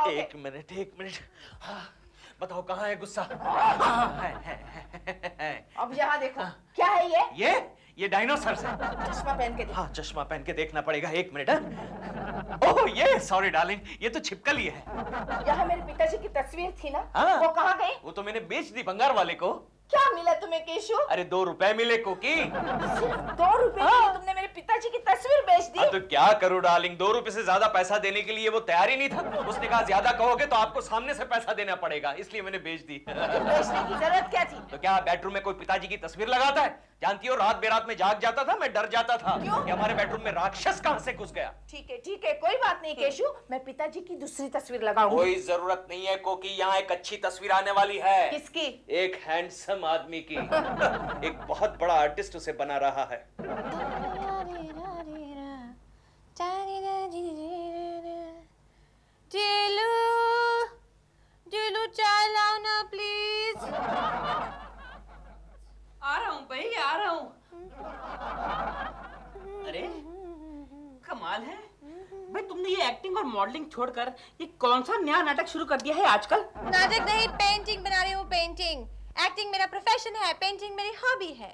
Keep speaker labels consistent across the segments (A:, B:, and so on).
A: पाओगे?
B: एक मिनट। हाँ, बताओ कहाँ है गुस्सा? है।
A: अब यहाँ देखो, क्या है ये?
B: ये डायनासोर है।
A: चश्मा पहन के देखो।
B: हाँ, चश्मा पहन के देखना पड़ेगा। एक मिनट। ओह, ये सॉरी डार्लिंग, ये तो छिपकली है।
A: यहाँ मेरे पिताजी की तस्वीर थी ना,
B: हाँ।
A: वो कहाँ गई?
B: वो तो मैंने बेच दी भंगार वाले को।
A: क्या मिला तुम्हें केशु?
B: अरे 2 रुपए मिले कोकी।
A: सिर्फ 2 रुपए के लिए तुमने मेरे पिताजी की तस्वीर बेच दी?
B: तो क्या करूं डार्लिंग, 2 रुपए से ज्यादा पैसा देने के लिए वो तैयार ही नहीं था। उसने कहा ज्यादा कहोगे तो आपको सामने से पैसा देना पड़ेगा, इसलिए मैंने बेच दी।
A: बेचने की जरूरत क्या थी?
B: तो क्या बेडरूम में कोई पिताजी की तस्वीर लगाता है? जानती हो, रात बेरात में जाग जाता था, मैं डर जाता था कि हमारे बेडरूम में राक्षस कहां से घुस गया।
A: ठीक है, कोई बात नहीं केशु, मैं पिताजी की दूसरी तस्वीर लगाऊंगी।
B: कोई जरूरत नहीं है कोकी, यहाँ एक अच्छी तस्वीर आने वाली है।
A: किसकी?
B: एक हैंडसम आदमी की। एक बहुत बड़ा आर्टिस्ट उसे बना रहा है।
C: जिलू चाय लाओ ना प्लीज।
D: आ रहा हूँ भाई, आ रहा हूँ। अरे कमाल है भाई, तुमने ये एक्टिंग और मॉडलिंग छोड़कर ये कौन सा नया नाटक शुरू कर दिया है आजकल?
C: नाटक नहीं, पेंटिंग बना रही हूँ। पेंटिंग। एक्टिंग मेरा प्रोफेशन है, पेंटिंग मेरी हॉबी है।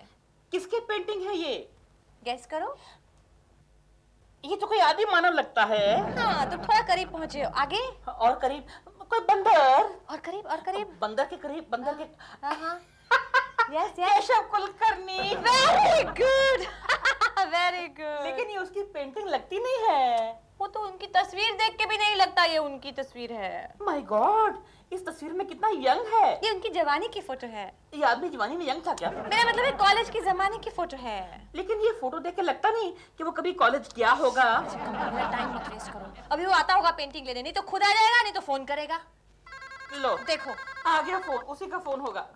D: किसकी पेंटिंग है ये?
C: गेस करो।
D: ये तो कोई आदि मानव लगता है।
C: हाँ, तुम थोड़ा करीब पहुंचे हो। आगे
D: और करीब कोई बंदर।
C: और करीब।
D: बंदर के करीब, बंदर के।
C: हाँ। Yes
D: Keshav Kulkarni.
C: Very good. Very good.
D: लेकिन ये उसकी पेंटिंग लगती नहीं है।
C: वो तो उनकी तस्वीर देख के भी नहीं लगता ये उनकी तस्वीर है।
D: माय गॉड, इस तस्वीर में कितना यंग है।
C: ये उनकी जवानी की फोटो है।
D: ये आदमी जवानी में यंग था क्या?
C: मेरा मतलब है कॉलेज की जमाने की फोटो है।
D: लेकिन ये फोटो देख के लगता नहीं कि वो कभी कॉलेज गया होगा।
C: मेरा टाइम मत वेस्ट करो। अभी वो आता होगा पेंटिंग लेने, नहीं तो खुद आ जाएगा, नहीं तो फोन करेगा।
D: लो
C: देखो
D: आ गया फोन, उसी का फोन होगा।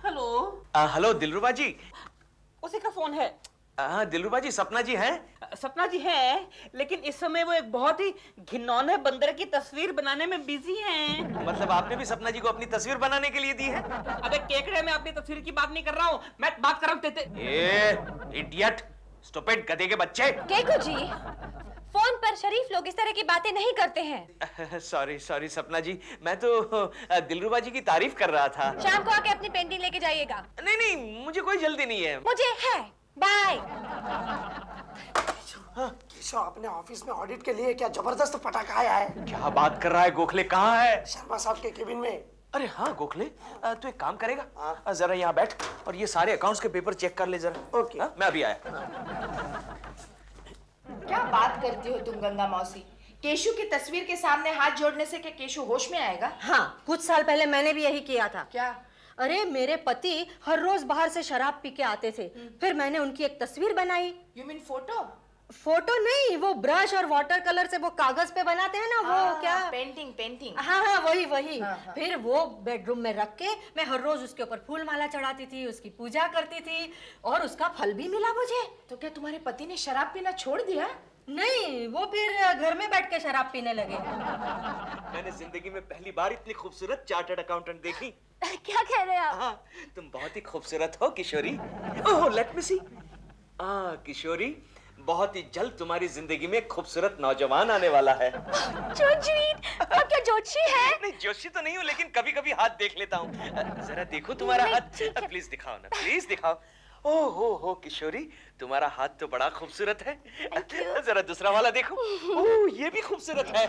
D: हेलो।
B: हेलो दिलरुबा जी।
D: उसी का फोन है।
B: हाँ दिलरुबा जी, सपना जी हैं?
D: सपना जी हैं, लेकिन इस समय वो एक बहुत ही घिनौने बंदर की तस्वीर बनाने में बिजी हैं।
B: मतलब आपने भी सपना जी को अपनी तस्वीर बनाने के लिए दी है?
D: अबे केकड़े, मैं अपनी तस्वीर की बात नहीं कर रहा हूँ, मैं बात कर रहा हूँ
B: इडियट, स्टूपिड, गधे के बच्चे।
C: केकू जी, फोन पर शरीफ लोग इस तरह की बातें नहीं करते हैं।
B: सॉरी सपना जी, मैं तो दिलरुबा जी की तारीफ कर रहा था।
C: शाम को आके अपनी पेंटिंग लेके जाइएगा।
B: नहीं, मुझे कोई जल्दी नहीं है।
C: मुझे है। बाय।
E: केशव, अपने ऑफिस में ऑडिट के लिए क्या जबरदस्त पटाखा आया है।
B: क्या बात कर रहा है गोखले? कहाँ है?
E: शर्मा साहब के केबिन में।
B: अरे हाँ गोखले, तू एक काम करेगा, जरा यहाँ बैठ और ये सारे अकाउंट्स के पेपर चेक कर ले जरा।
E: ओके।
B: मैं अभी आया।
A: क्या बात करती हो तुम गंगा मौसी? केशु की तस्वीर के सामने हाथ जोड़ने से क्या केशु होश में आएगा?
F: हाँ, कुछ साल पहले मैंने भी यही किया था।
A: क्या?
F: अरे मेरे पति हर रोज बाहर से शराब पी के आते थे, फिर मैंने उनकी एक तस्वीर बनाई।
A: You mean photo?
F: फोटो नहीं, वो ब्रश और वाटर कलर से वो कागज पे बनाते हैं ना, वो क्या?
A: पेंटिंग।
F: हाँ, वही।
A: हाँ।
F: फिर वो बेडरूम में रख के मैं हर रोज उसके ऊपर फूल माला चढ़ाती थी, उसकी पूजा करती थी और उसका फल भी मिला मुझे।
A: तो क्या तुम्हारे पति ने शराब पीना छोड़ दिया?
F: नहीं, वो फिर घर में बैठ के शराब पीने लगे।
B: मैंने जिंदगी में पहली बार इतनी खूबसूरत चार्टर्ड अकाउंटेंट देखी।
C: क्या कह रहे हैं आप?
B: हाँ, तुम बहुत ही खूबसूरत हो किशोरी। ओह, लेट मी सी। किशोरी, बहुत ही जल्द तुम्हारी जिंदगी में खूबसूरत नौजवान आने वाला है।
C: आप क्या जोशी है?
B: नहीं, जोशी तो नहीं हूँ, लेकिन कभी कभी हाथ देख लेता हूँ। जरा देखो तुम्हारा हाथ। प्लीज दिखाओ ना, प्लीज दिखाओ। ओह हो किशोरी, तुम्हारा हाथ तो बड़ा खूबसूरत है। जरा दूसरा वाला देखो। ओह, ये भी खूबसूरत है।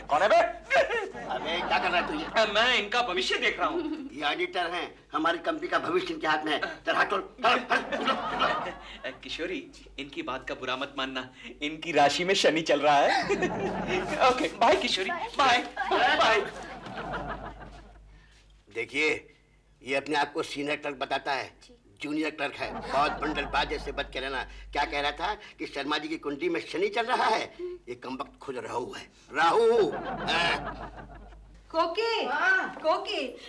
B: कौन है बे?
G: अबे क्या कर रहा है तू ये?
B: मैं इनका भविष्य देख रहा हूँ।
G: ये ऑडिटर हैं, हमारी कंपनी का भविष्य इनके हाथ में है। तेरा हाथ तोड़।
B: किशोरी, इनकी बात का बुरा मत मानना, इनकी राशि में शनि चल रहा है। ओके, बाय किशोरी, बाय बाय।
G: देखिए, ये अपने आप को सीनियर क्लर्क बताता है, जूनियर क्लर्क है। बहुत बंडलबाज से बच के रहना। क्या कह रहा था कि शर्मा जी की कुंडली में शनि चल रहा है? ये कमबख्त खुद राहु है, राहु।
F: कोकी,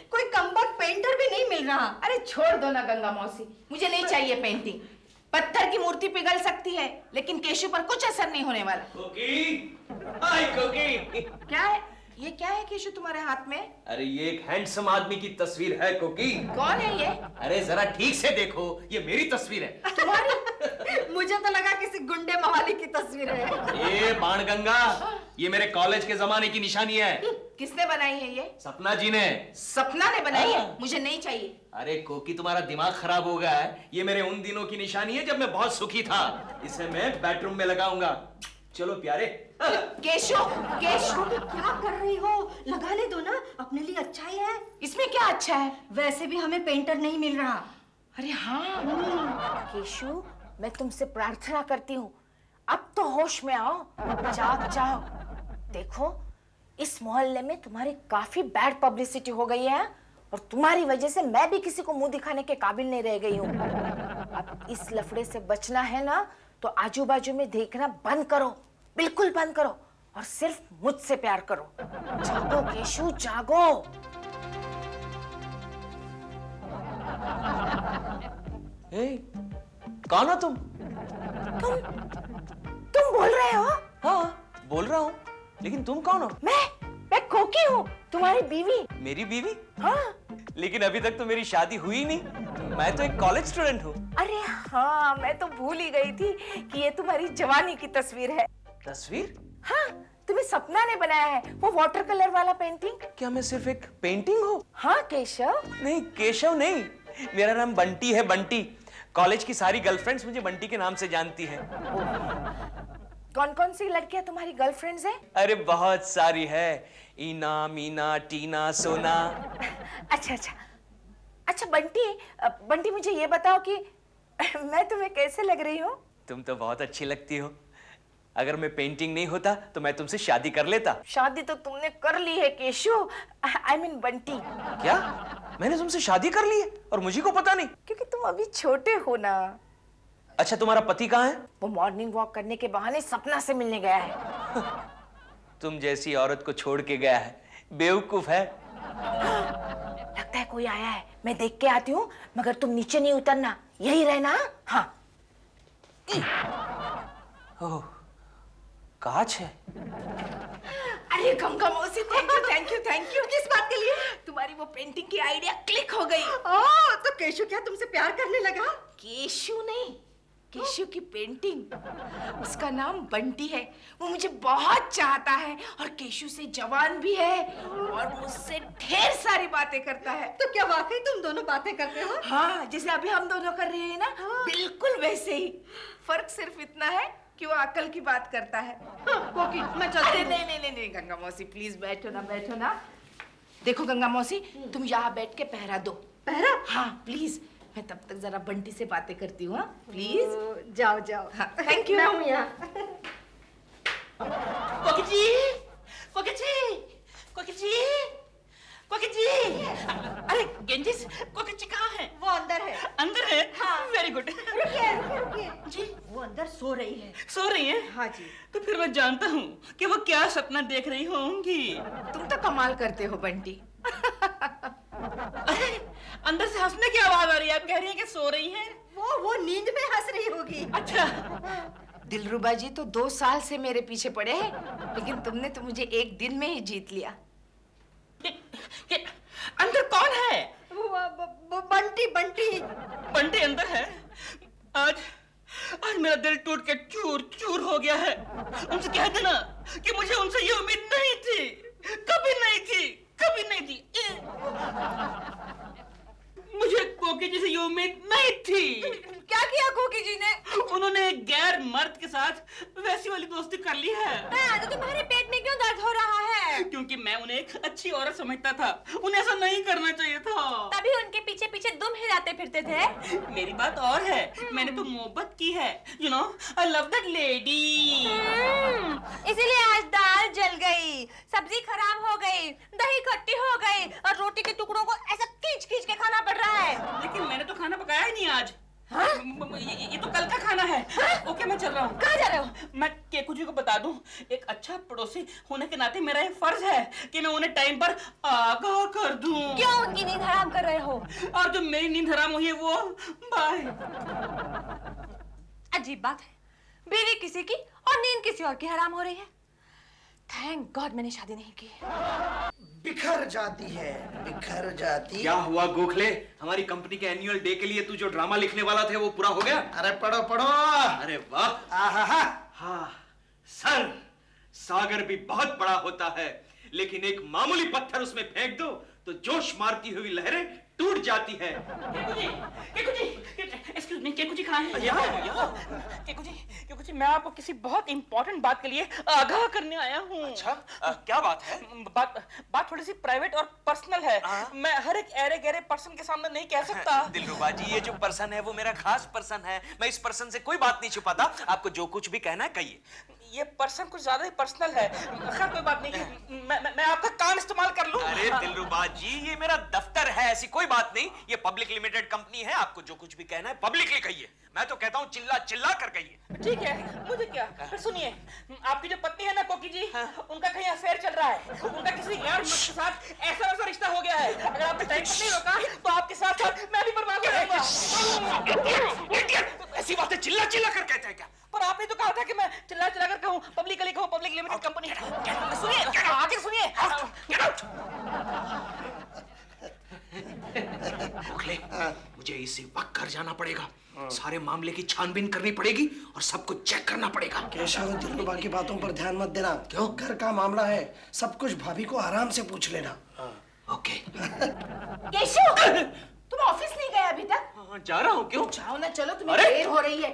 F: कोई कमबख्त पेंटर भी नहीं मिल रहा।
A: अरे छोड़ दो ना गंगा मौसी, मुझे नहीं चाहिए पेंटिंग। पत्थर की मूर्ति पिघल सकती है, लेकिन केशु पर कुछ असर नहीं होने वाला।
B: कोकी, हाय कोकी।
A: क्या है ये? क्या है केशु तुम्हारे हाथ में?
B: अरे ये एक हैंडसम आदमी की तस्वीर है कोकी।
A: कौन है ये?
B: अरे जरा ठीक से देखो, ये मेरी तस्वीर है।
A: तुम्हारी?
F: मुझे तो लगा किसी गुंडे मवाली की तस्वीर है।
B: ये बाणगंगा, ये मेरे कॉलेज के जमाने की निशानी है।
A: किसने बनाई है ये?
B: सपना जी ने।
A: सपना ने बनाई है? मुझे नहीं चाहिए।
B: अरे कोकी, तुम्हारा दिमाग खराब हो गया है। ये मेरे उन दिनों की निशानी है जब मैं बहुत सुखी था। इसे मैं बेडरूम में लगाऊंगा। चलो प्यारे।
A: केशव, केशव
F: क्या कर रही हो? लगाने दो ना, अपने लिए अच्छा ही है।
A: इसमें क्या अच्छा है?
F: वैसे भी हमें पेंटर नहीं मिल रहा।
A: अरे हाँ केशव, मैं तुमसे प्रार्थना करती हूँ, अब तो होश में आओ, जाग जाओ। देखो, इस मोहल्ले में तुम्हारी काफी बैड पब्लिसिटी हो गई है और तुम्हारी वजह से मैं भी किसी को मुंह दिखाने के काबिल नहीं रह गई हूँ। अब इस लफड़े से बचना है ना, तो आजू बाजू में देखना बंद करो, बिल्कुल बंद करो, और सिर्फ मुझसे प्यार करो। जागो केशव, जागो।
B: कौन हो तुम?
A: तुम बोल रहे हो?
B: हाँ, बोल रहा हूँ, लेकिन तुम कौन हो?
A: मैं कोकी हूँ, तुम्हारी बीवी।
B: मेरी बीवी?
A: हाँ।
B: लेकिन अभी तक तो मेरी शादी हुई नहीं। मैं तो एक कॉलेज स्टूडेंट हूँ।
A: अरे हाँ, मैं तो भूल ही गई थी कि ये तुम्हारी जवानी की तस्वीर है।
B: तस्वीर?
A: हाँ, तुम्हें सपना ने बनाया है, वो वाटर कलर वाला पेंटिंग।
B: क्या मैं सिर्फ एक पेंटिंग हूँ?
A: हाँ केशव।
B: नहीं, केशव नहीं, मेरा नाम बंटी है, बंटी। कॉलेज की सारी गर्लफ्रेंड्स मुझे बंटी के नाम से जानती हैं।
A: कौन कौन सी लड़कियां तुम्हारी गर्लफ्रेंड्स हैं?
B: अरे बहुत सारी है। ईना, मीना, टीना, सोना।
A: अच्छा अच्छा अच्छा बंटी, मुझे ये बताओ कि मैं तुम्हें कैसे लग रही हूँ?
B: तुम तो बहुत अच्छी लगती हो। अगर मैं पेंटिंग नहीं होता तो मैं तुमसे शादी कर लेता।
A: शादी तो तुमने कर ली है केशव, आई मीन बंटी।
B: क्या? मैंने तुमसे शादी कर ली है और मुझे को पता नहीं?
A: क्योंकि तुम अभी छोटे हो ना।
B: अच्छा, तुम्हारा पति कहाँ है?
A: वो मॉर्निंग वॉक करने के बहाने सपना से मिलने गया है।
B: तुम जैसी औरत को छोड़ के गया है, बेवकूफ है।
A: लगता है कोई आया है, मैं देख के आती हूँ, मगर तुम नीचे नहीं उतरना, यही रहना। हाँ।
B: ओह, कांच है।
A: अरे गंगा मौसी, thank you thank you thank you. किस बात के लिए? तुम्हारी वो पेंटिंग की आइडिया क्लिक हो गई।
F: ओह, तो केशव क्या तुमसे प्यार करने लगा?
A: केशव नहीं, केशव की पेंटिंग। उसका नाम बंटी है, वो मुझे बहुत चाहता है और केशव से जवान भी है और मुझसे ढेर सारी बातें करता है।
F: तो क्या वाकई तुम दोनों बातें करते हो?
A: हाँ, जैसे अभी हम दोनों कर रहे हैं ना, बिल्कुल वैसे ही। फर्क सिर्फ इतना है कि वो अकल की बात करता है।
F: कोकी, मैं चलती हूँ।
A: नहीं गंगा मौसी, प्लीज बैठो ना। देखो गंगा मौसी, तुम यहाँ बैठ के पहरा दो।
F: पहरा?
A: हाँ प्लीज, मैं तब तक जरा बंटी से बातें करती हूँ। प्लीज
F: जाओ जाओ।
A: हाँ, थैंक यू।
F: मैं हूँ यहाँ।
D: कोकी जी, कोकी जी, कोकी जी, कोकी जी। अरे गेंजिस, कोकी जी कहाँ है?
F: वो अंदर है।
D: अंदर है?
F: हाँ।
D: Very good.
F: रुकिए।
D: जी,
F: वो अंदर सो रही है।
D: सो रही है?
F: हाँ जी।
D: तो फिर मैं जानता हूँ कि वो क्या सपना देख रही होंगी।
A: तुम तो कमाल करते हो बंटी।
D: अरे, अंदर से हंसने की आवाज आ रही है। आप कह रही हैं कि सो रही हैं?
F: वो नींद में हंस रही होगी।
D: अच्छा।
A: दिलरुबा जी तो 2 साल से मेरे पीछे पड़े हैं, लेकिन तुमने तो मुझे एक दिन में ही जीत लिया।
D: अंदर कौन है?
F: बंटी।
D: बंटी अंदर है? आज मेरा दिल टूट के चूर चूर हो गया है। उनसे कह देना कि मुझे उनसे ये उम्मीद नहीं थी, कभी नहीं थी। मुझे कोकी जी से ये उम्मीद नहीं थी।
C: क्या किया कोकी जी ने?
D: उन्होंने एक गैर मर्द के साथ वैसी वाली दोस्ती कर ली है।
C: तो तुम्हारे पेट में क्यों दर्द हो रहा है?
D: क्योंकि मैं उन्हें एक अच्छी औरत समझता था। उन्हें ऐसा नहीं करना चाहिए था।
C: तभी उनके पीछे पीछे दुम हिलाते फिरते थे।
D: मेरी बात और है, मैंने तो मोहब्बत की है। You know, I love that lady.
C: इसीलिए आज दाल जल गई, सब्जी खराब हो गई, दही खट्टी हो गई और रोटी के टुकड़ों को ऐसा खींच खींच के खाना पड़ रहा है।
D: लेकिन मैंने तो खाना पकाया ही नहीं आज। ये तो कल का खाना है। ओके, मैं चल रहा हूँ।
C: कहाँ जा रहे हो?
D: मैं केकू जी को बता दूं, एक अच्छा पड़ोसी होने के नाते मेरा ये फर्ज है कि मैं उन्हें टाइम पर आगाह कर दूं।
C: क्यों उनकी नींद हराम कर रहे हो?
D: और जो मेरी नींद हराम हुई है वो बाय।
C: अजीब बात है, बीवी किसी की और नींद किसी और की हराम हो रही है। थैंक गॉड मैंने शादी नहीं की।
E: बिखर जाती है, बिखर जाती।
B: क्या हुआ गोखले? हमारी कंपनी के एनुअल डे के लिए तू जो ड्रामा लिखने वाला थे वो पूरा हो गया?
E: अरे पढ़ो।
B: अरे वाह।
E: आहा।
B: हाँ, सर सागर भी बहुत बड़ा होता है, लेकिन एक मामूली पत्थर उसमें फेंक दो तो जोश मारती हुई लहरें टूट जाती है।
D: एक्सक्यूज मी, केकू जी कहाँ हैं? केकू जी, मैं आपको किसी बहुत इंपॉर्टेंट बात के लिए आगाह करने आया हूँ।
B: अच्छा, क्या बात है?
D: बात थोड़ी सी प्राइवेट और पर्सनल है। मैं हर एक ऐरे गहरे पर्सन के सामने नहीं कह सकता।
B: दिलरुबा जी, ये जो पर्सन है वो मेरा खास पर्सन है। मैं इस पर्सन से कोई बात नहीं छुपाता। आपको जो कुछ भी कहना है कहिए।
D: ये पर्सन कुछ ज्यादा ही पर्सनल है। खैर कोई बात नहीं, मैं आपका काम इस्तेमाल कर लूं।
B: अरे दिलरुबा जी, ये मेरा दफ्तर है, ऐसी कोई बात नहीं। ये पब्लिक लिमिटेड कंपनी है, आपको जो कुछ भी कहना है पब्लिकली कहिए। मैं तो कहता हूँ चिल्ला चिल्ला कर कहिए।
D: ठीक है, मुझे क्या। फिर सुनिए, आपकी जो पत्नी है ना कोकी जी, उनका कहीं अफेयर चल रहा है। उनका किसी गैर मर्द के साथ ऐसा वैसा रिश्ता हो गया है। अगर आपने टाइम पर नहीं रोका तो आपके साथ साथ मैं भी बर्बाद हो जाऊंगा।
B: ऐसी बातें चिल्ला चिल्ला कर कहते हैं क्या?
D: पर आपने तो कहा था कि मैं चिल्ला चिल्ला कर कहूं, पब्लिकली कहूं, पब्लिक लिमिटेड कंपनी। सुनिए, आगे सुनिए।
B: गोखले, मुझे इसी वक्त घर जाना पड़ेगा। सारे मामले की छानबीन करनी पड़ेगी और सब कुछ चेक करना पड़ेगा।
E: केशव, दिलरुबा की बातों पर ध्यान मत देना।
B: क्यों?
E: घर का मामला है, सब कुछ भाभी को आराम से पूछ लेना।
B: ओके।
A: केशव, तुम ऑफिस नहीं गए अभी तक?
B: जा रहा हूँ। क्यों?
A: जाओ ना, चलो, तुम्हें
B: अरे!
A: देर हो रही है।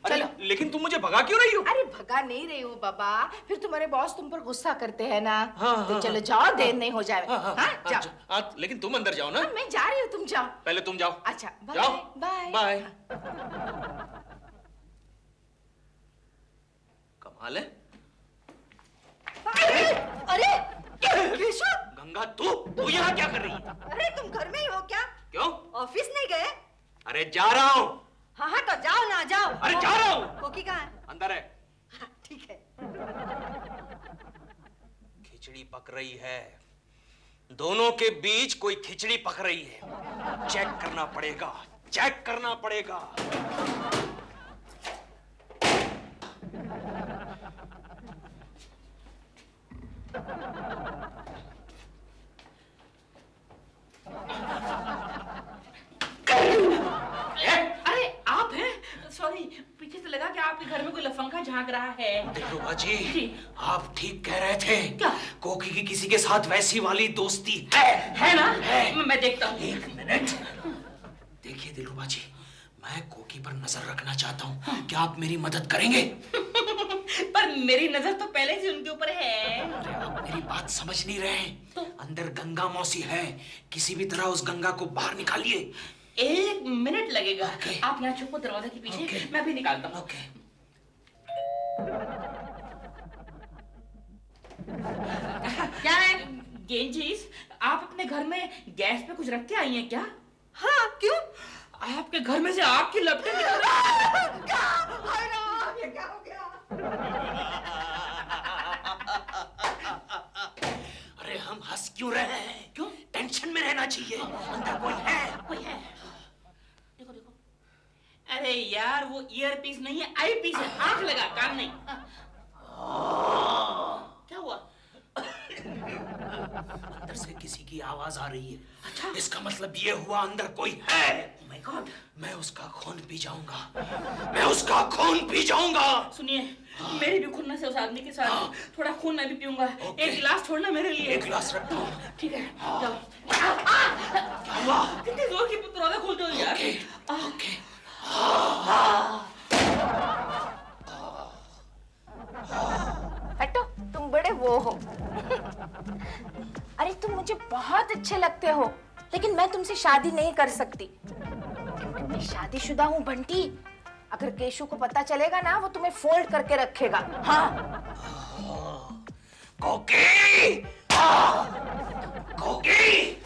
A: चलो।
B: लेकिन तुम मुझे भगा क्यों रही हो?
A: अरे भगा नहीं रही हूँ बाबा, फिर तुम्हारे बॉस तुम पर गुस्सा करते हैं ना। तो
B: हाँ,
A: चलो जाओ, देर नहीं हो जाए। हाँ, जाओ।
B: लेकिन तुम अंदर जाओ ना।
A: मैं जा रही हूँ, तुम जाओ।
B: पहले तुम जाओ।
A: अच्छा, बाय।
B: जाओ।
A: बाय।
B: बाय। कमाल है।
F: अरे केशव,
B: गंगा, तू यहाँ क्या कर रही है?
F: अरे तुम घर में ही हो क्या?
B: क्यों?
F: ऑफिस नहीं गए?
B: अरे जा रहा हूँ।
F: हाँ तो जाओ ना, जाओ।
B: अरे जा रहा हूँ।
F: कोकी कहाँ है?
B: अंदर है।
F: हाँ, ठीक है।
B: खिचड़ी पक रही है, दोनों के बीच कोई खिचड़ी पक रही है। चेक करना पड़ेगा, चेक करना पड़ेगा।
D: अरे आप हैं? सॉरी, पीछे से लगा कि आपके घर में कोई लफंगा झांक रहा है।
B: दिलरुबा जी, आप ठीक कह रहे थे।
D: क्या?
B: कोकी की किसी के साथ वैसी वाली दोस्ती है
D: ना?
B: है।
D: मैं देखता हूँ।
B: एक मिनट। देखिए दिलरुबा जी, मैं कोकी पर नजर रखना चाहता हूँ। क्या आप मेरी मदद करेंगे?
D: पर मेरी नजर तो पहले से उनके ऊपर है।
B: अरे आप मेरी बात समझ नहीं रहे। अंदर गंगा मौसी है, किसी भी तरह उस गंगा को बाहर निकालिए।
D: 1 मिनट लगेगा।
B: Okay.
D: आप यहाँ छुपो दरवाजे के पीछे।
B: Okay.
D: मैं भी निकालता हूँ।
B: ओके।
D: क्या है गेंजीस, आप अपने घर में गैस पे कुछ रख के आई हैं क्या?
F: हाँ, क्यों?
D: आपके घर में से आग की लपटें निकल रही।
F: क्या? हाय राम, ये क्या हो गया?
B: अरे हम हंस क्यों रहे हैं? क्यों? टेंशन में रहना चाहिए। अंदर कोई है।
D: कोई है? देखो देखो। अरे यार, वो ईयर पीस नहीं है, आई पीस है। आंख लगा, कान नहीं। क्या हुआ?
B: अंदर से किसी की आवाज आ रही है। अच्छा? इसका मतलब ये हुआ अंदर कोई है।
D: Oh my God!
B: मैं उसका खून पी जाऊंगा। मैं उसका खून पी जाऊंगा।
D: सुनिए, मेरी भी खुन्नस है उस आदमी के साथ। थोड़ा खून मैं भी पीऊंगा। एक गिलास छोड़ना मेरे लिए।
B: एक गिलास रखता हूँ।
D: ठीक है, जाओ।
B: क्या हुआ?
D: कितनी जोर की दरवाजा खोलते हो यार।
B: ओके।
A: हटो, तुम बड़े वो हो। अरे तुम मुझे बहुत अच्छे लगते हो, लेकिन मैं तुमसे शादी नहीं कर सकती क्योंकि मैं शादीशुदा हूँ बंटी। अगर केशु को पता चलेगा ना, वो तुम्हें फोल्ड करके रखेगा। हाँ।
B: कोकी! कोकी!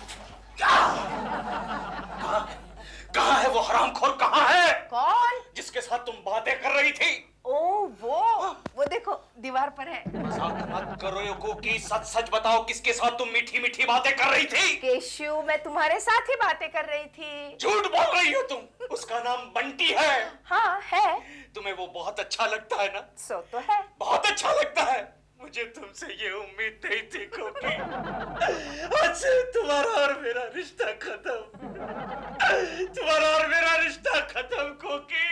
B: कहाँ है वो हरामखोर? कहाँ है?
A: कौन?
B: जिसके साथ तुम बातें कर रही थी।
A: ओ वो देखो दीवार पर है।
B: मजाक मत करो कोकी, सच सच बताओ, किसके साथ तुम मीठी मीठी बातें कर रही थी?
A: केशु, मैं तुम्हारे साथ ही बातें कर रही थी।
B: झूठ बोल रही हो तुम। उसका नाम बंटी है।
A: हाँ है।
B: तुम्हें वो बहुत अच्छा लगता है ना?
A: सो तो है।
B: बहुत अच्छा लगता है। मुझे तुमसे ये उम्मीद नहीं थी कोकी। आज से तुम्हारा और मेरा रिश्ता खत्म। तुम्हारा और मेरा रिश्ता खत्म कोकी।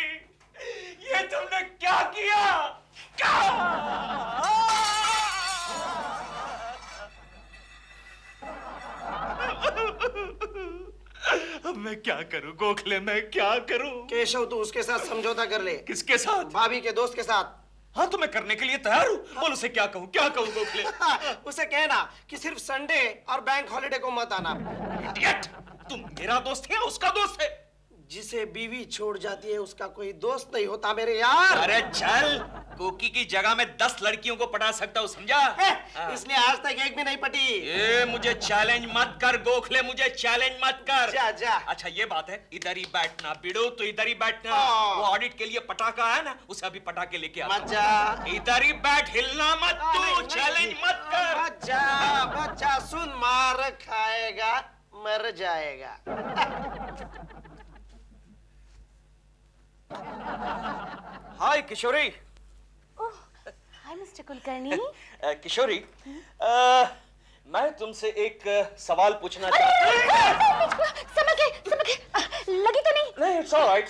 B: ये तुमने क्या किया? क्या? मैं क्या करूं गोखले, मैं क्या करूं?
E: केशव तू उसके साथ समझौता कर ले।
B: किसके साथ?
E: भाभी के दोस्त के साथ।
B: हाँ तो मैं करने के लिए तैयार हूँ। बोल उसे क्या कहूँ गोखले?
E: उसे कहना कि सिर्फ संडे और बैंक हॉलिडे को मत आना।
B: इडियट! तुम मेरा दोस्त है या उसका दोस्त है?
E: जिसे बीवी छोड़ जाती है उसका कोई दोस्त नहीं होता मेरे यार।
B: अरे चल, कोकी की जगह में 10 लड़कियों को पटा सकता हूँ, समझा?
E: इसलिए आज तक एक भी नहीं पटी।
B: ये मुझे चैलेंज मत कर गोखले, मुझे चैलेंज मत कर।
E: जा जा।
B: अच्छा ये बात है, इधर ही बैठना बिड़ो, तो इधर ही बैठना। वो ऑडिट के लिए पटाखा है ना, उसे अभी पटाखे लेके आ।
E: मत जा।
B: इधर ही बैठ, हिलना मत तू, चैलेंज मत कर।
E: मत जा, सुन मार खाएगा मर जाएगा।
B: हाय किशोरी।
A: हाय मिस्टर कुलकर्णी।
B: किशोरी, मैं तुमसे एक सवाल पूछना चाहता हूँ।
A: समझ गए, लगी तो नहीं?
B: नहीं, इट्स ऑलराइट।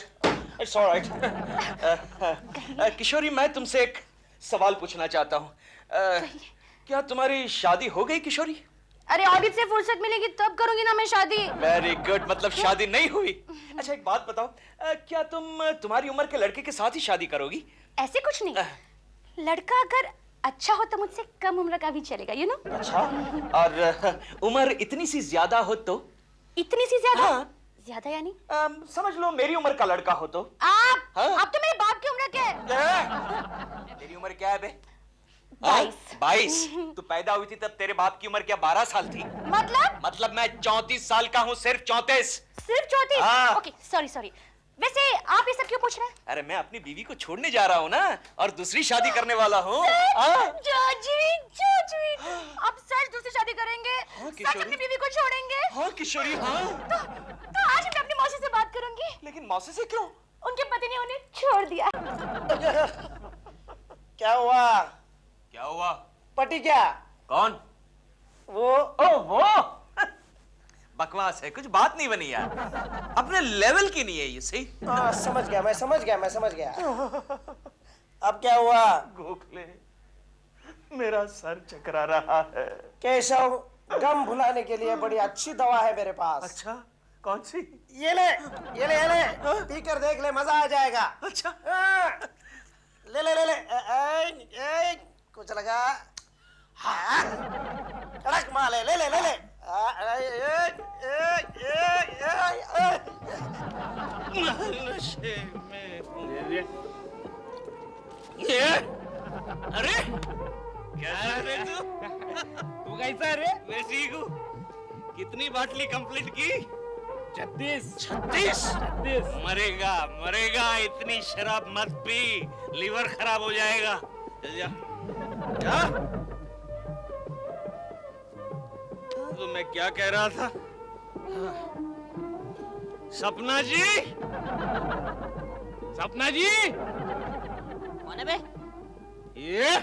B: किशोरी, मैं तुमसे एक सवाल पूछना चाहता हूँ। क्या तुम्हारी शादी हो गई किशोरी?
A: अरे ऑडिट से फुर्सत मिलेगी तब करूंगी ना मैं शादी।
B: वेरी गुड, मतलब शादी नहीं हुई। अच्छा एक बात बताओ, क्या तुम तुम्हारी उम्र के लड़के के साथ ही शादी करोगी?
A: ऐसे कुछ नहीं, लड़का अगर अच्छा हो तो मुझसे कम उम्र का भी चलेगा, यू नो।
B: अच्छा, और उम्र इतनी सी ज्यादा हो तो?
A: इतनी सी ज्यादा?
B: हाँ।
A: ज्यादा यानी?
B: समझ लो मेरी उम्र का लड़का हो तो?
A: आप
B: हाँ?
A: आप तो मेरे बाप की उम्र के हैं।
B: तेरी उम्र क्या है बे?
A: 22।
B: 22? तू पैदा हुई थी तब तेरे बाप की उम्र क्या 12 साल थी? मतलब मैं 34 साल का हूँ, सिर्फ 34।
A: सिर्फ 34?
B: हाँ।
A: Okay, sorry. वैसे आप ये सब क्यों पूछ रहे हैं?
B: अरे मैं अपनी बीवी को छोड़ने जा रहा हूँ ना, और दूसरी शादी करने वाला हूँ।
A: आप सच दूसरी शादी करेंगे? सच अपनी बीवी को छोड़ेंगे?
B: हाँ किशोरी, हाँ।
A: तो आज मैं अपनी मौसी से बात करूंगी।
B: लेकिन मौसी से क्यों?
A: उनके पति ने उन्हें छोड़ दिया।
E: क्या हुआ?
B: क्या हुआ?
E: पटी क्या?
B: कौन? वो बकवास है, कुछ बात नहीं बनी यार, अपने लेवल की नहीं है ये। सही?
E: समझ गया, मैं समझ गया। अब क्या हुआ?
B: गोखले, मेरा सर चकरा रहा है।
E: केशव, गम भुलाने के लिए बड़ी अच्छी दवा है मेरे पास।
B: अच्छा, कौन सी?
E: ये ले। पी कर देख ले, मजा आ जाएगा।
B: अच्छा।
E: ले। कुछ लगा? हाँ। कड़क माल है, ले।
B: नशे में अरे क्या रे तू कैसा रे? मैं ठीक हूँ। कितनी बाटली कंप्लीट की? 36। मरेगा, इतनी शराब मत पी, लीवर खराब हो जाएगा। क्या? तो मैं क्या कह रहा था? सपना जी।
D: कौन है बे?
B: ये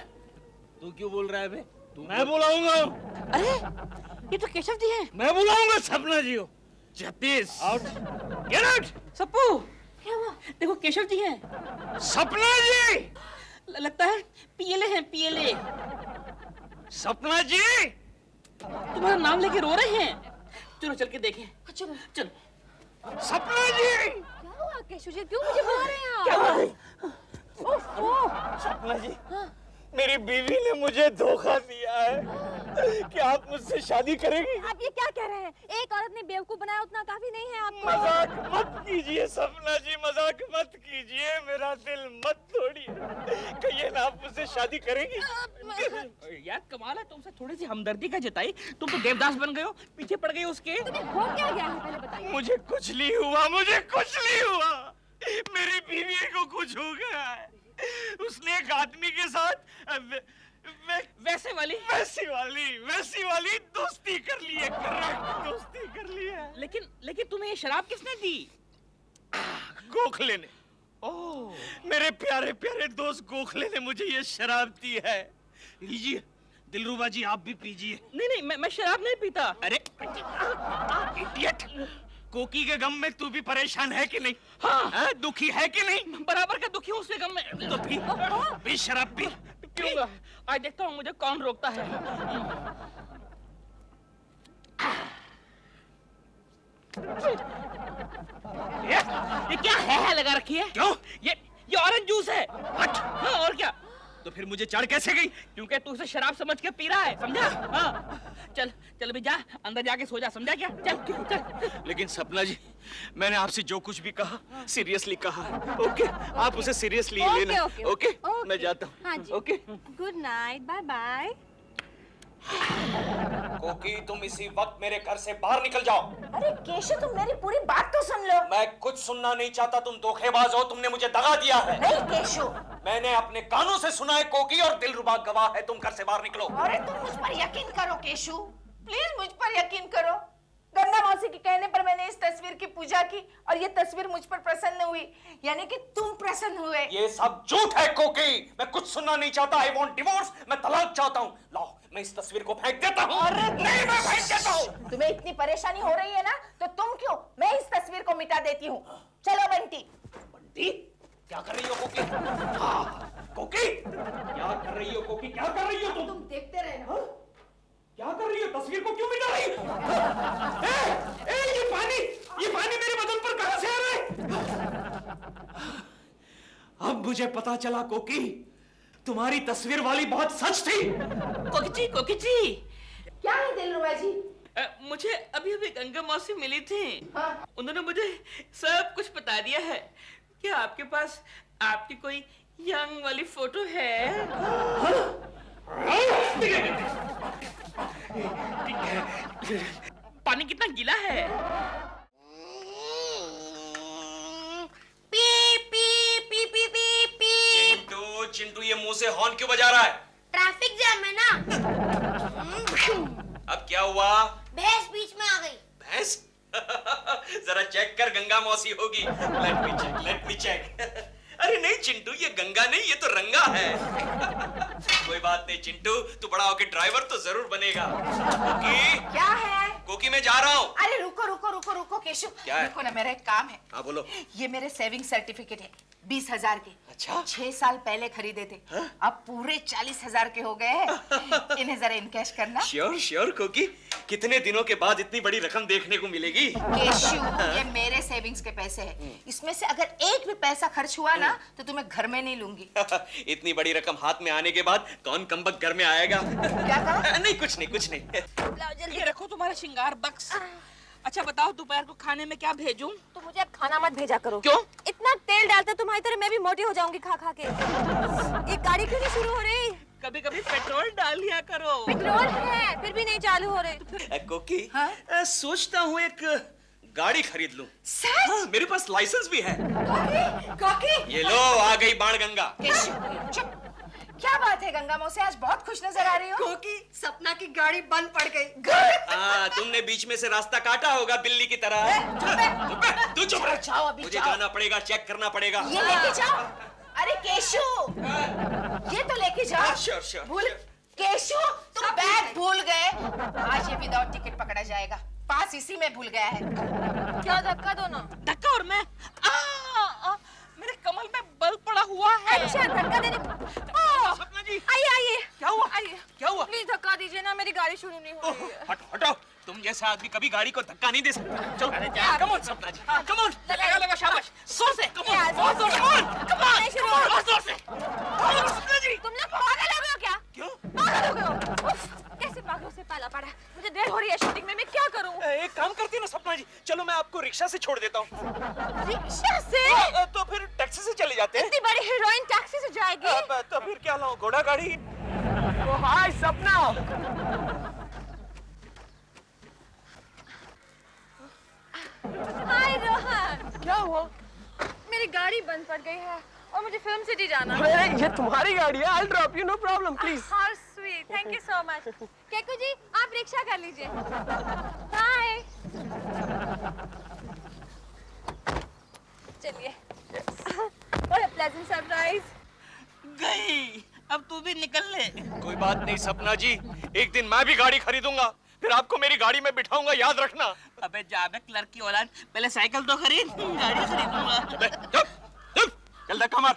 B: तू क्यों बोल रहा है बे? मैं बुलाऊंगा।
D: अरे ये तो केशव जी हैं।
B: मैं बुलाऊंगा सपना जी को। 36 आउट। Get out.
D: सप्पू, क्या हुआ? देखो केशव जी हैं।
B: सपना जी।
D: लगता है पीएलए हैं, पीएलए।
B: सपना जी,
D: तुम्हारा नाम लेके रो रहे हैं। चलो चल के देखें। चलो।
B: सपना जी।
A: क्या हुआ केशव जी, क्यों मुझे बुला रहे हैं आप?
D: क्या हुआ?
B: सपना जी, मेरी बीवी ने मुझे धोखा दिया है। क्या आप मुझसे शादी करेंगी?
A: आप ये क्या कह रहे हैं? एक औरत ने बेवकूफ बनाया उतना काफी नहीं है आपको?
B: मजाक मत कीजिए सपना जी, मजाक मत कीजिए, मेरा दिल मत तोड़िए। कहिए ना, आप मुझसे शादी करेंगी?
D: यार कमाल है, तुमसे थोड़ी सी हमदर्दी का जताई, तुम तो देवदास बन गए हो, पीछे पड़ गए उसके।
A: तुम्हें हो क्या गया है, पहले बताइए।
B: मुझे कुछ नहीं हुआ। मेरी बीवी को कुछ हो गया है। उसने एक आदमी के साथ
D: वैसी वाली
B: दोस्ती कर ली है। करेक्ट, दोस्ती कर ली है।
D: लेकिन तुम्हें ये शराब किसने दी?
B: गोखले ने। ओह, मेरे प्यारे दोस्त गोखले ने मुझे ये शराब दी है। लीजिए दिलरुबा जी, आप भी पीजिए।
D: नहीं, मैं शराब नहीं पीता।
B: अरे इडियट, कोकी के गम में तू भी परेशान है कि नहीं?
D: हाँ।
B: दुखी है कि नहीं?
D: बराबर का दुखी हूँ उसके गम में।
B: तो पी शराब पी।
D: पीऊंगा। आज देखता हूँ मुझे कौन रोकता है। ये क्या है लगा रखी है?
B: क्यों?
D: ये ऑरेंज जूस है। हाँ, और क्या? तो फिर मुझे चढ़ कैसे गई? क्योंकि तू उसे शराब समझ के पी रहा है, समझा? हाँ। चल चल भी जा, अंदर जाके सो जा, समझा क्या? चल चल।
B: लेकिन सपना जी, मैंने आपसे जो कुछ भी कहा सीरियसली कहा। ओके, आप उसे सीरियसली लेना। ओके, मैं जाता हूँ।
C: हाँ जी।
B: Okay.
C: Good night, bye bye.
B: कोकी, तुम इसी वक्त मेरे घर से बाहर निकल जाओ।
A: अरे केशव, तुम मेरी पूरी बात तो सुन लो।
B: मैं कुछ सुनना नहीं चाहता, तुम धोखेबाज हो, तुमने मुझे दगा दिया है।
A: नहीं केशव,
B: मैंने अपने कानों से सुना है कोकी, और दिलरुबा गवाह है, तुम घर से बाहर निकलो।
A: अरे तुम मुझ पर यकीन करो केशव, प्लीज मुझ पर यकीन करो। गंगा मौसी के कहने पर मैंने इस तस्वीर की पूजा की और ये तस्वीर मुझ पर प्रसन्न हुई, यानी कि तुम प्रसन्न हुए।
B: ये सब झूठ है कोकी, मैं कुछ सुनना नहीं चाहता। आई वांट डिवोर्स, मैं तलाक चाहता हूँ। लाओ, मैं इस तस्वीर को फेंक देता हूँ। नहीं, मैं फेंक देता हूँ।
A: तुम्हें इतनी परेशानी हो रही है ना, तो तुम क्यों, मैं इस तस्वीर को मिटा देती हूँ। चलो बंटी।
B: बंटी, क्या कर रही हो कोकी? हाँ, कोकी, क्या कर रही हो कोकी? क्या कर रही हो तुम?
A: देखते रहना।
B: क्या कर रही हो? तस्वीर को क्यों मिटा रही हो? ये पानी मेरे बदन पर कहां से आ रहा है? अब मुझे पता चला कोकी, तुम्हारी तस्वीर वाली बहुत सच थी।
D: कोकी जी।
A: क्या है दिलरुबा जी?
D: मुझे अभी अभी गंगा मौसी मिली थी।
A: हाँ।
D: उन्होंने मुझे सब कुछ बता दिया है। क्या आपके पास आपकी कोई यंग वाली फोटो है? पानी कितना गीला है?
C: P P P P P P.
B: Chintu, Chintu, ये मुंह से हॉर्न क्यों बजा रहा है?
C: ट्रैफिक जैम है ना।
B: अब क्या हुआ?
C: भैंस बीच में आ गई।
B: भैंस? जरा चेक कर, गंगा मौसी होगी। Let me check. अरे नहीं चिंटू, ये गंगा नहीं, ये तो रंगा है। कोई बात नहीं चिंटू, तू बड़ा होके ड्राइवर तो जरूर बनेगा। कोकी,
A: क्या है?
B: कोकी, मैं जा रहा हूँ।
A: अरे रुको रुको रुको रुको केशव,
B: क्या है?
A: देखो ना, मेरा एक काम है।
B: हाँ बोलो।
A: ये मेरे सेविंग सर्टिफिकेट है, 20,000 के।
B: अच्छा?
A: 6 साल पहले खरीदे थे। अब पूरे 40,000 के हो गए हैं। इन्हें जरा इनकैश करना।
B: श्योर श्योर कोकी, कितने दिनों के बाद इतनी बड़ी रकम देखने को मिलेगी?
A: केशव, ये मेरे सेविंग्स के पैसे हैं। इसमें से अगर एक भी पैसा खर्च हुआ ना, तो तुम्हें घर में नहीं लूंगी।
B: इतनी बड़ी रकम हाथ में आने के बाद कौन कमबख्त घर में आएगा?
A: क्या कहा?
B: नहीं कुछ नहीं कुछ नहीं।
D: लाओ जल्दी रखो तुम्हारा श्रृंगार बक्स। अच्छा बताओ, दोपहर को खाने में क्या भेजूं?
C: तो मुझे अब खाना मत भेजा करो।
D: क्यों?
C: इतना तेल डालते तुम्हारी तरह मैं भी मोटी हो जाऊंगी खा खा के। ये गाड़ी क्यों नहीं शुरू हो रही?
D: कभी कभी पेट्रोल डाल लिया करो।
C: पेट्रोल है फिर भी नहीं चालू हो रही।
B: कोकी,
A: हाँ?
B: सोचता हूँ एक गाड़ी खरीद लूं।
A: सच?
B: हाँ, मेरे पास लाइसेंस भी है।
A: कॉकी?
B: ये लो, आ गई बाणगंगा।
A: केशव, चुप। क्या बात है गंगा मौसी, आज बहुत खुश नजर आ रही हो।
F: क्योंकि सपना की गाड़ी बंद पड़ गई।
B: तुमने बीच में से रास्ता काटा होगा बिल्ली की तरह। तू चुप रह।
A: जाओ अभी,
B: मुझे
A: जाओ।
B: जाना पड़ेगा, चेक करना पड़ेगा।
A: ये लेके जाओ। अरे केशव, ये तो लेके जाओ।
B: Sure sure.
A: भूल केशव, तुम बैग भूल गए। आज ये विदाउट टिकट पकड़ा जाएगा, पास इसी में भूल गया है।
C: क्या धक्का दो ना।
D: धक्का? और मैं मेरे कमल में बल पड़ा हुआ है।
C: अच्छा धक्का देने।
D: सपना जी,
C: आइए आइए।
D: क्या हुआ?
C: आइए।
D: क्या हुआ?
C: प्लीज धक्का दीजिए ना, मेरी गाड़ी शुरू नहीं हो रही है।
B: हटो हटो, तुम जैसा आदमी कभी गाड़ी को धक्का नहीं दे सकता। चलो
D: अरे जा।
B: कम ऑन सपना जी, कम ऑन।
D: लगा लगा, शाबाश। जोर से।
C: ये आज
D: और जोर से।
C: Come on. नहीं शुरू हो रहा।
D: और जोर से। और सपना जी।
C: तुम लोग पागल हो गए हो क्या?
B: क्यों?
C: पागल हो गए हो? उफ, कैसे पागलों से पाला पड़ा। मुझे देर हो रही है शूटिंग में, मैं क्या करूं?
B: एक काम करती है ना सपना जी, चलो मैं आपको रिक्शा से छोड़ देता हूँ।
C: रिक्शा से?
B: तो फिर टैक्सी से चले जाते हैं।
C: इतनी बड़ी हीरोइन टैक्सी से जाएगी?
B: तो फिर क्या लाऊं, घोड़ा गाड़ी?
D: हाय सपना।
C: हाय रोहन।
H: क्या हुआ?
C: मेरी गाड़ी बंद पड़ गई है और मुझे फिल्म सिटी जाना है।
H: अरे ये तुम्हारी गाड़ी है, I'll drop you, no problem, please.
C: How sweet, thank you so much. Keku जी, आप रिक्शा कर लीजिए। हाय। चलिए। What a pleasant surprise.
D: गई, अब तू भी निकल ले।
B: कोई बात नहीं सपना जी, एक दिन मैं भी गाड़ी खरीदूंगा, फिर आपको मेरी गाड़ी में बिठाऊंगा, याद रखना।
D: अबे जाबे क्लर्क की औलाद, पहले साइकिल तो खरीद, गाड़ी खरीदूंगा।
B: चुप चुप, चल धक्का मार।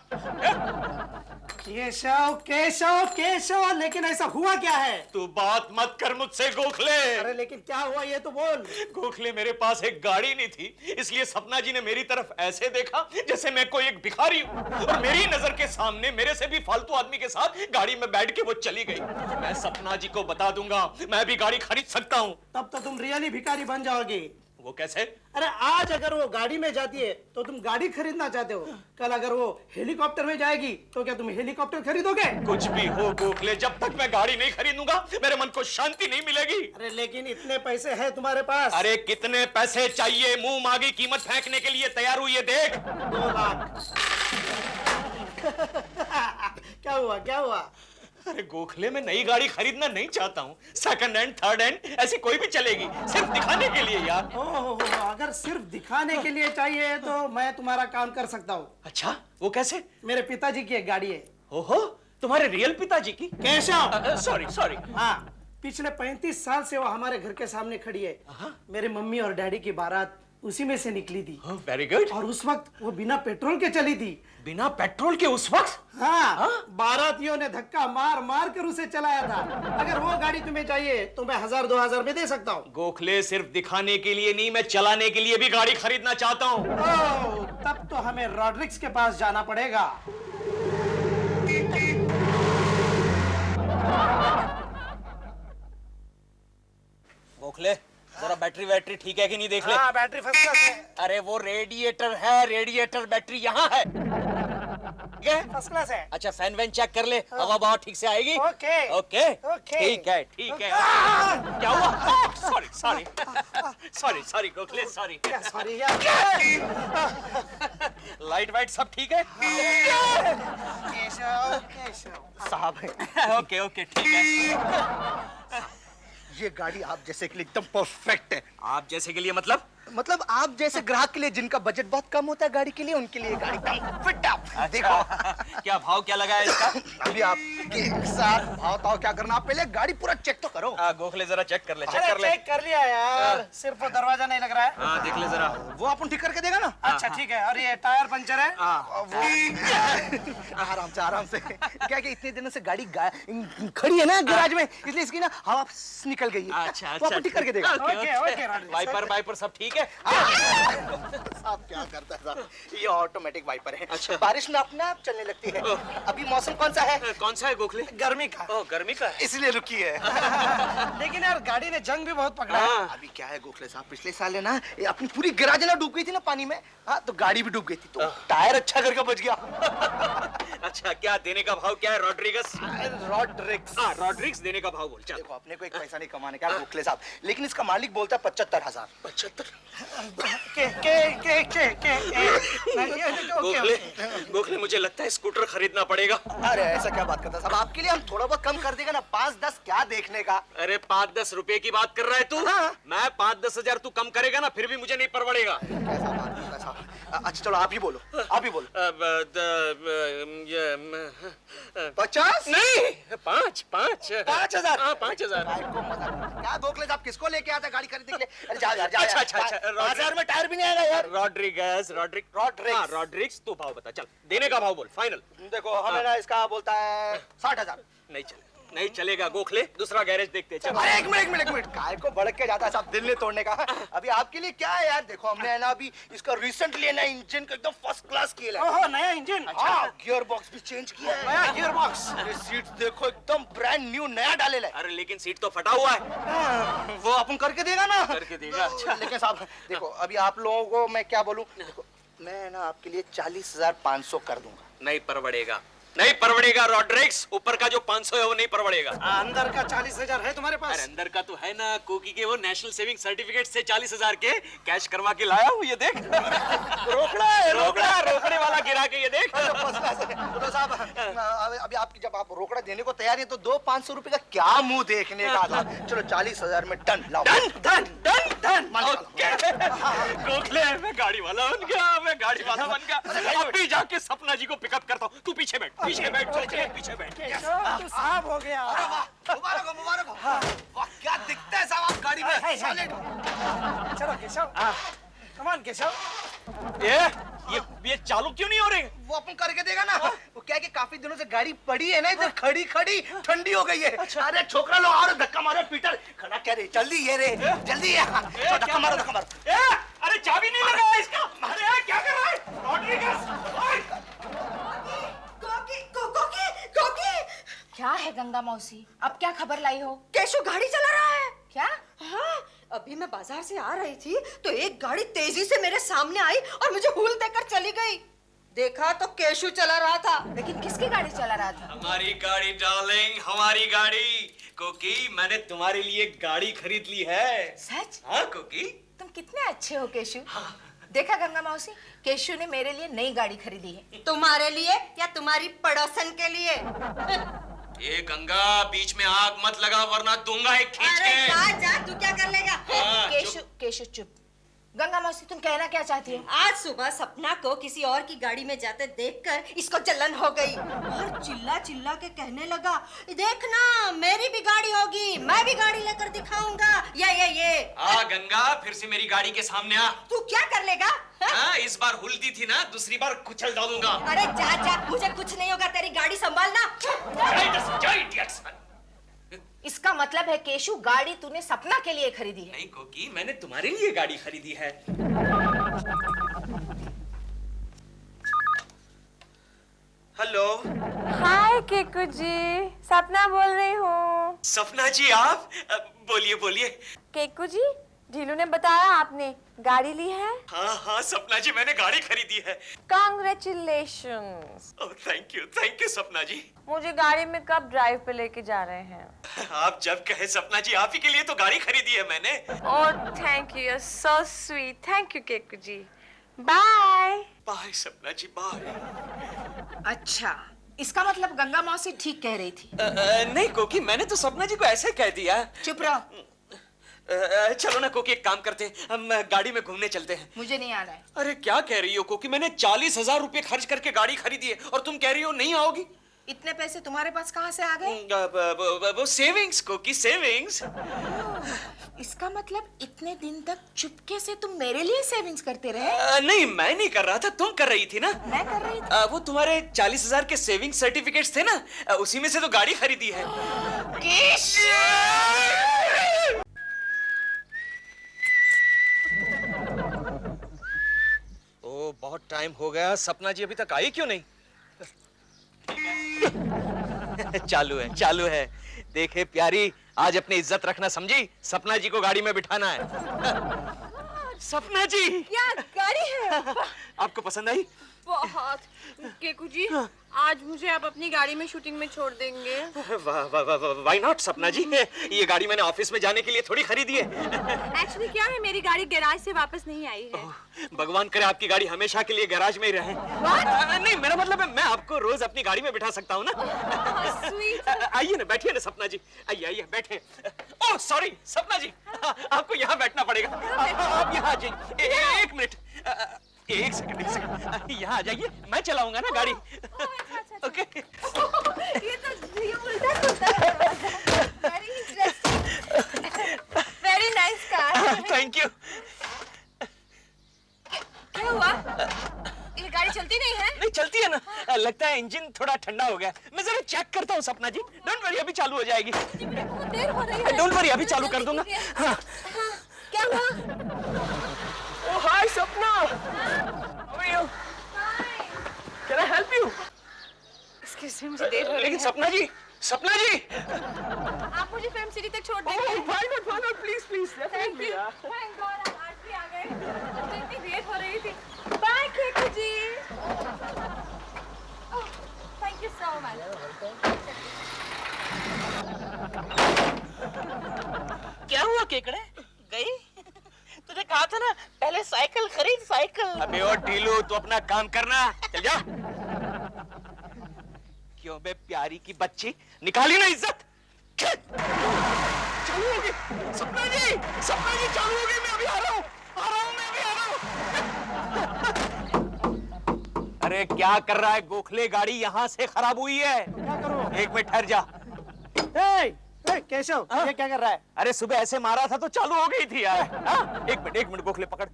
E: केशव केशव केशव, लेकिन ऐसा हुआ क्या है?
B: तू बात मत कर मुझसे गोखले।
E: अरे लेकिन क्या हुआ ये तो बोल।
B: गोखले, मेरे पास एक गाड़ी नहीं थी, इसलिए सपना जी ने मेरी तरफ ऐसे देखा जैसे मैं कोई एक भिखारी हूँ, और मेरी नजर के सामने मेरे से भी फालतू आदमी के साथ गाड़ी में बैठ के वो चली गई। मैं सपना जी को बता दूंगा, मैं भी गाड़ी खरीद सकता हूँ।
E: तब तो तुम रियली भिखारी बन जाओगे।
B: वो कैसे?
E: अरे आज अगर वो गाड़ी में जाती है तो तुम गाड़ी खरीदना चाहते हो, कल अगर वो हेलीकॉप्टर में जाएगी तो क्या तुम हेलीकॉप्टर खरीदोगे?
B: कुछ भी हो गोखले, जब तक मैं गाड़ी नहीं खरीदूंगा मेरे मन को शांति नहीं मिलेगी।
E: अरे लेकिन इतने पैसे हैं तुम्हारे पास?
B: अरे कितने पैसे चाहिए? मुंह मांगी कीमत फेंकने के लिए तैयार हुई है, देख।
E: 2 लाख। क्या हुआ क्या हुआ?
B: अरे गोखले, मैं नई गाड़ी खरीदना नहीं चाहता हूँ, सेकंड हैंड थर्ड हैंड ऐसी कोई भी चलेगी, सिर्फ दिखाने के लिए यार।
E: ओहो, अगर सिर्फ दिखाने के लिए चाहिए तो मैं तुम्हारा काम कर सकता हूँ।
B: अच्छा, वो कैसे?
E: मेरे पिताजी की एक गाड़ी है।
B: ओहो, तुम्हारे रियल पिताजी की?
E: Keshav,
B: sorry sorry.
E: हाँ, पिछले 35 साल से वो हमारे घर के सामने खड़ी है। मेरे मम्मी और डैडी की बारात उसी में से निकली थी।
B: Very good.
E: और उस वक्त वो बिना पेट्रोल के चली थी।
B: बिना पेट्रोल के उस वक्त?
E: हाँ, बारातियों ने धक्का मार मार कर उसे चलाया था। अगर वो गाड़ी तुम्हें चाहिए तो मैं 1000-2000 में दे सकता हूँ।
B: गोखले, सिर्फ दिखाने के लिए नहीं, मैं चलाने के लिए भी गाड़ी खरीदना चाहता हूँ।
E: तब तो हमें रॉड्रिक्स के पास जाना पड़ेगा।
B: गोखले, जरा बैटरी वैटरी ठीक है कि नहीं देख ले।
E: हाँ, बैटरी फर्स्ट क्लास है।
B: अरे वो रेडिएटर है, रेडिएटर बैटरी यहाँ है।
E: फर्स्ट क्लास है।
B: अच्छा, फैन वैन चेक कर ले, हवा बहुत ठीक से आएगी।
E: Okay
B: okay
E: okay.
B: ठीक है ठीक है। क्या हुआ? Sorry sorry sorry sorry Gokhale, sorry.
E: Sorry यार।
B: लाइट वाइट सब ठीक है?
E: केशव केशव
B: साहब ओके ओके ठीक है।
I: ये गाड़ी आप जैसे के लिए एकदम परफेक्ट है।
B: आप जैसे के लिए मतलब?
I: मतलब आप जैसे ग्राहक के लिए जिनका बजट बहुत कम होता है गाड़ी के लिए, उनके लिए गाड़ी फिट अप। देखो
B: क्या भाव क्या लगा है इसका?
I: अभी आप एक साथ भाव ताव क्या करना, आप पहले गाड़ी पूरा चेक तो करो।
B: गोखले जरा चेक कर ले, चेक
E: अरे
B: कर ले।
E: चेक कर लिया यार, सिर्फ वो दरवाजा नहीं लग रहा है।
B: हाँ देख ले जरा।
I: वो अपन ठीक करके देगा ना?
E: अच्छा ठीक है। और ये टायर पंचर है?
I: वो आराम से क्या कि इतने दिनों से गाड़ी खड़ी है ना गैराज में, इसलिए इसकी ना हवा निकल गई है।
B: अच्छा
I: वो अपन ठीक करके देगा।
E: Okay okay.
B: वाइपर वाइपर सब ठीक है?
I: साहब क्या करता है साहब, ये ऑटोमेटिक वाइपर है। अच्छा। बारिश में अपने आप चलने लगती है। अभी मौसम कौन सा है?
B: कौन सा है गोखले?
E: गर्मी का।
B: ओह, गर्मी का है।
I: इसलिए रुकी है।
E: लेकिन यार गाड़ी ने जंग भी बहुत पकड़ा है।
I: अभी क्या है गोखले साहब, पिछले साल है ना ये अपनी पूरी गैराज ना डूब गई थी ना पानी में। हाँ, तो गाड़ी भी डूब गई थी, तो टायर अच्छा करके बच गया।
B: अच्छा, क्या देने का भाव क्या है? रॉड्रिगस?
I: रॉड्रिक्स।
B: हाँ, रॉड्रिक्स देने का भाव बोल। चल।
I: देखो अपने को एक पैसा नहीं कमाने का गोखले साहब, लेकिन इसका मालिक बोलता है 75,000।
B: 75?
E: गोखले
B: गोखले, मुझे लगता है स्कूटर खरीदना पड़ेगा।
I: अरे ऐसा क्या बात करता है साहब, आपके लिए हम थोड़ा बहुत कम कर देगा ना, 5-10 क्या देखने का।
B: अरे 5-10 रुपए की बात कर रहा है तू?
I: हाँ।
B: मैं 5-10 हजार तू कम करेगा ना, फिर भी मुझे नहीं परवड़ेगा।
I: कैसा बात करता है साहब। अच्छा चलो आप ही बोलो, आप ही बोलो। 50?
B: नहीं, 5
I: 5,000?
B: हाँ, 5,000।
I: क्या गोखले साहब, किसको लेके आता है गाड़ी खरीदने के लिए? अरे जा यार, जा
B: अच्छा,
I: यार।
B: अच्छा, अच्छा,
I: 5,000 में टायर भी नहीं आएगा यार।
B: रॉड्रिक्स। हाँ, रॉड्रिक्स, तू भाव बता। चल, देने का भाव बोल, फाइनल।
I: देखो हमें ना इसका बोलता है 60,000।
B: नहीं चलेगा गोखले, दूसरा गैरेज देखते हैं। चल।
I: अरे एक मिनट काय को भड़क के जाता है साहब, दिल नहीं तोड़ने का। अभी आपके लिए क्या है यार, देखो हमने है ना अभी इसका रिसेंटली है ना इंजन का एकदम फर्स्ट क्लास किया है।
E: ओहो, नया इंजन।
I: हाँ, गियर बॉक्स भी चेंज किया है।
E: नया गियर बॉक्स।
I: अरे सीट देखो एकदम ब्रांड न्यू नया डाले है।
B: अरे लेकिन सीट तो फटा हुआ है।
I: वो अपन करके देगा ना?
B: करके देगा। अच्छा।
I: लेकिन साहब देखो अभी आप लोगों को मैं क्या बोलूं, देखो मैं ना आपके लिए 40,500 कर दूंगा।
B: नहीं परवड़ेगा रॉड्रिक्स, ऊपर का जो 500 है वो नहीं परवड़ेगा।
E: अंदर का 40,000 है तुम्हारे पास?
B: अरे अंदर का तो है ना, कोकी के वो नेशनल सेविंग सर्टिफिकेट से 40,000 के कैश करवा के लाया हूँ, ये देख। रोकड़े वाला गिरा के, ये देख।
I: तो साहब अभी आपकी जब आप रोकड़ा देने को तैयार है तो 200-500 रुपए का क्या मुंह देखने का था। चलो 40,000 में डन। लाओ
B: डन। गोखले, मैं गाड़ी वाला बन गया। अभी जाके सपना जी को पिकअप करता हूँ, तू पीछे बैठ। पीछे बैठ।
E: तो साहब हो गया।
I: मुबारक हो। वाह क्या दिखता है साहब आप गाड़ी में।
E: चलो केशव, कमान केशव।
B: ये चालू क्यों नहीं हो रहे?
I: वो अपन करके देगा ना, वो क्या है कि काफी दिनों से गाड़ी पड़ी है ना इधर, खड़ी खड़ी ठंडी हो गई है। अरे छोकरा लो, और धक्का मारो पीटर, खड़ा क्या रे, जल्दी ये रे, जल्दी धक्का मारो, धक्का मारो।
B: अरे चाबी नहीं लगा इसका। अरे क्या कर रहा है रॉड्रिगस?
A: क्या है गंगा मौसी, अब क्या खबर लाई हो?
F: केशु गाड़ी चला रहा है।
A: क्या?
F: हाँ, अभी मैं बाजार से आ रही थी तो एक गाड़ी तेजी से मेरे सामने आई और मुझे हुल देकर चली गई। देखा तो केशु चला रहा था।
A: लेकिन किसकी गाड़ी चला रहा था?
B: हमारी गाड़ी डार्लिंग, हमारी गाड़ी। कोकी, मैंने तुम्हारे लिए गाड़ी खरीद ली है।
A: सच?
B: हाँ कोकी।
A: तुम कितने अच्छे हो केशु। देखा गंगा मौसी, केशु ने मेरे लिए नई गाड़ी खरीदी है।
F: तुम्हारे लिए या तुम्हारी पड़ोसन के लिए?
B: ये गंगा, बीच में आग मत लगा वरना दूंगा एक खींच के।
F: अरे जा जा, तू क्या कर लेगा?
A: केशु चुप। गंगा मौसी, तुम कहना क्या चाहती हो?
F: आज सुबह सपना को किसी और की गाड़ी में जाते देखकर इसको जलन हो गई और चिल्ला चिल्ला के कहने लगा, देखना मेरी भी गाड़ी होगी, मैं भी गाड़ी लेकर दिखाऊंगा। ये
B: गंगा, फिर से मेरी गाड़ी के सामने आ।
F: तू क्या कर लेगा?
B: हाँ, इस बार हुलदी थी ना, दूसरी बार कुचल डालूंगा।
F: अरे जा जा, मुझे कुछ नहीं होगा, तेरी गाड़ी संभालना।
A: इसका मतलब है केशु, गाड़ी तूने सपना के लिए खरीदी है?
B: नहीं कोकी, मैंने तुम्हारे लिए गाड़ी खरीदी है। हेलो।
C: हाय केकू जी, सपना बोल रही हूँ।
B: सपना जी आप? बोलिए बोलिए।
C: केकू जी, ढीलू ने बताया आपने गाड़ी ली है।
B: हाँ हाँ सपना जी, मैंने गाड़ी खरीदी है।
C: कांग्रेचुलेशंस।
B: थैंक यू सपना जी।
C: मुझे गाड़ी में कब ड्राइव पे लेके जा रहे हैं?
B: आप जब कहे सपना जी, आप ही के लिए तो गाड़ी खरीदी है मैंने।
C: Oh thank you, so sweet. Thank you Keku ji. Bye
B: bye Sapna ji, bye.
A: अच्छा, इसका मतलब गंगा मौसी ठीक कह रही थी।
B: नहीं कोकी, मैंने तो सपना जी को ऐसे कह दिया।
A: चुप रहो।
B: चलो ना कोकी, एक काम करते हैं, हम गाड़ी में घूमने चलते हैं।
A: मुझे नहीं आना है।
B: अरे क्या कह रही हो कोकी, मैंने 40,000 रुपए खर्च करके गाड़ी खरीदी है और तुम कह रही हो नहीं आओगी?
A: इतने पैसे तुम्हारे पास कहाँ से आ गए?
B: वो सेविंग्स कोकी, सेविंग्स।
A: इसका मतलब इतने दिन तक चुपके से तुम मेरे लिए सेविंग्स करते रहे?
B: नहीं, मैं नहीं कर रहा था, तुम कर rही थी ना।
A: मैं कर रही थी?
B: वो तुम्हारे 40,000 के सेविंग सर्टिफिकेट्स थे ना, उसी में से तो गाड़ी खरीदी है। ओ, बहुत टाइम हो गया, सपना जी अभी तक आई क्यों नहीं? चालू है। देखे प्यारी, आज अपनी इज्जत रखना, समझी? सपना जी को गाड़ी में बिठाना है। सपना जी,
C: क्या गाड़ी है?
B: आपको पसंद आई?
C: बहुत। केकू जी, आज मुझे आप अपनी गाड़ी में शूटिंग में छोड़ देंगे?
B: व्हाई नॉट सपना जी, ये गाड़ी मैंने ऑफिस में जाने के लिए थोड़ी खरीदी है।
C: एक्चुअली क्या है, मेरी गाड़ी गैराज से वापस नहीं आई है।
B: भगवान करे आपकी गाड़ी हमेशा के लिए गैराज में ही रहे। नहीं, मेरा मतलब है मैं आपको रोज अपनी गाड़ी में बिठा सकता हूँ ना। आइए ना, बैठिए ना सपना जी, आइए बैठे। ओह सॉरी सपना जी, आपको यहाँ बैठना पड़ेगा। आप यहाँ आ जाइए। एक मिनट, एक सेकंड, यहाँ आ जाइए, मैं चलाऊंगा ना गाड़ी। ओके।
C: ये तो उल्टा है। Very nice car.
B: Thank you.
C: क्या हुआ? ये गाड़ी चलती नहीं है?
B: नहीं चलती है ना, लगता है इंजन थोड़ा ठंडा हो गया। मैं जरा चेक करता हूँ सपना जी। डोंट वरी, अभी चालू हो जाएगी।
C: देर हो रही है।
B: डोंट वरी, अभी चालू कर दूंगा। हाँ।
C: क्या हुआ?
H: Oh, hi, Sapna. How are you? Can I help you?
C: Excuse me, मुझे देर हो रही
B: लेकिन
C: है।
B: सपना जी, सपना जी।
C: आप मुझे फिल्म सिटी तक छोड़ देंगे?
H: Oh, why not, please,
C: Thank
H: definitely.
C: you. Thank God, आप आज भी आ गए। मुझे इतनी देर हो रही थी। Bye, Keku ji. Oh, thank you so much.
D: क्या हुआ केकड़े? गई? तुझे कहा था ना पहले साइकिल खरीद, साइकिल।
B: अबे ओ ढीलू, तू अपना काम करना, चल जा। क्यों बे प्यारी की बच्ची, निकाली ना इज्जत। चालू होगी सपना जी, चालू होगी। मैं अभी आ रहा हूँ, मैं अभी आ रहा हूँ। अरे क्या कर रहा है गोखले, गाड़ी यहाँ से खराब हुई है। क्या करूं? एक मिनट ठहर जा।
E: केशव ये क्या कर रहा है?
B: अरे सुबह ऐसे मारा था तो चालू हो गई थी यार। हाँ? एक मिनट गोखले पकड़,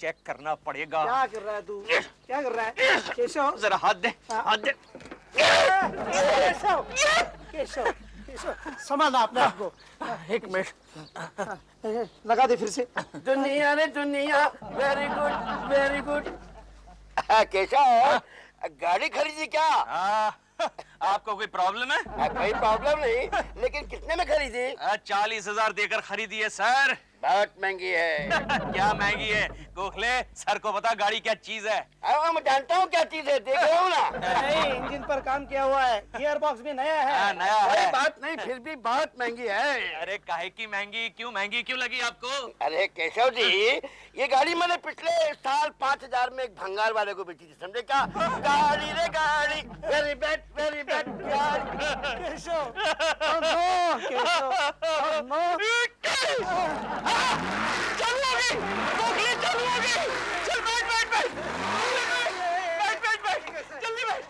B: चेक करना पड़ेगा।
E: क्या कर रहा है तू? क्या कर रहा है केशव?
B: जरा हाथ दे, हाथ दे।
E: केशव केशव केशव संभालना अपने आप को।
B: एक मिनट,
E: लगा दे फिर से।
G: दुनिया रे दुनिया, very good very good. Keshav, गाड़ी खरीदी क्या?
B: आपको कोई प्रॉब्लम है?
G: कोई प्रॉब्लम नहीं, लेकिन कितने में खरीदी?
B: 40,000 देकर खरीदी है सर।
G: बहुत महंगी है।
B: क्या महंगी है गोखले? सर को पता गाड़ी क्या चीज है?
G: अब मैं जानता हूँ क्या चीज है, देख रहे हो ना।
E: नहीं, इंजन पर काम किया हुआ है, गियर बॉक्स भी नया है।
B: नया है।
G: कोई बात नहीं, फिर भी बहुत महंगी है।
B: अरे काहे की महंगी क्यों लगी आपको?
G: अरे केशव जी, ये गाड़ी मैंने पिछले साल 5,000 में एक भंगार वाले को बेची थी, समझे क्या? गाड़ी रे गाड़ी, वेरी बैड गाड़ी।
E: Keshav no, Keshav no.
B: चालू हो गई गोखले, चालू हो गई। चल बैठ जल्दी बैठ।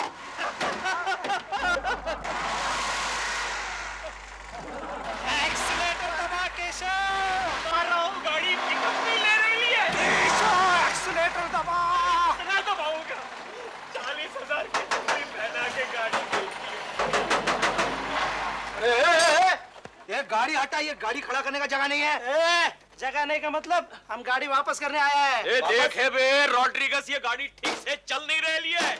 E: एक्सीलेटर दबा केशव।
B: गाड़ी पिकअप नहीं ले रही है।
E: केशव एक्सीलेटर दबा।
B: कितना दबाऊंगा? 40,000 की चुप्पी पहना के गाड़ी
I: ये गाड़ी हटा, ये गाड़ी खड़ा करने का जगह नहीं है।
E: जगह नहीं का मतलब हम गाड़ी वापस करने आए हैं।
B: देखे बे रॉड्रिगस, ये गाड़ी ठीक से चल नहीं रही है।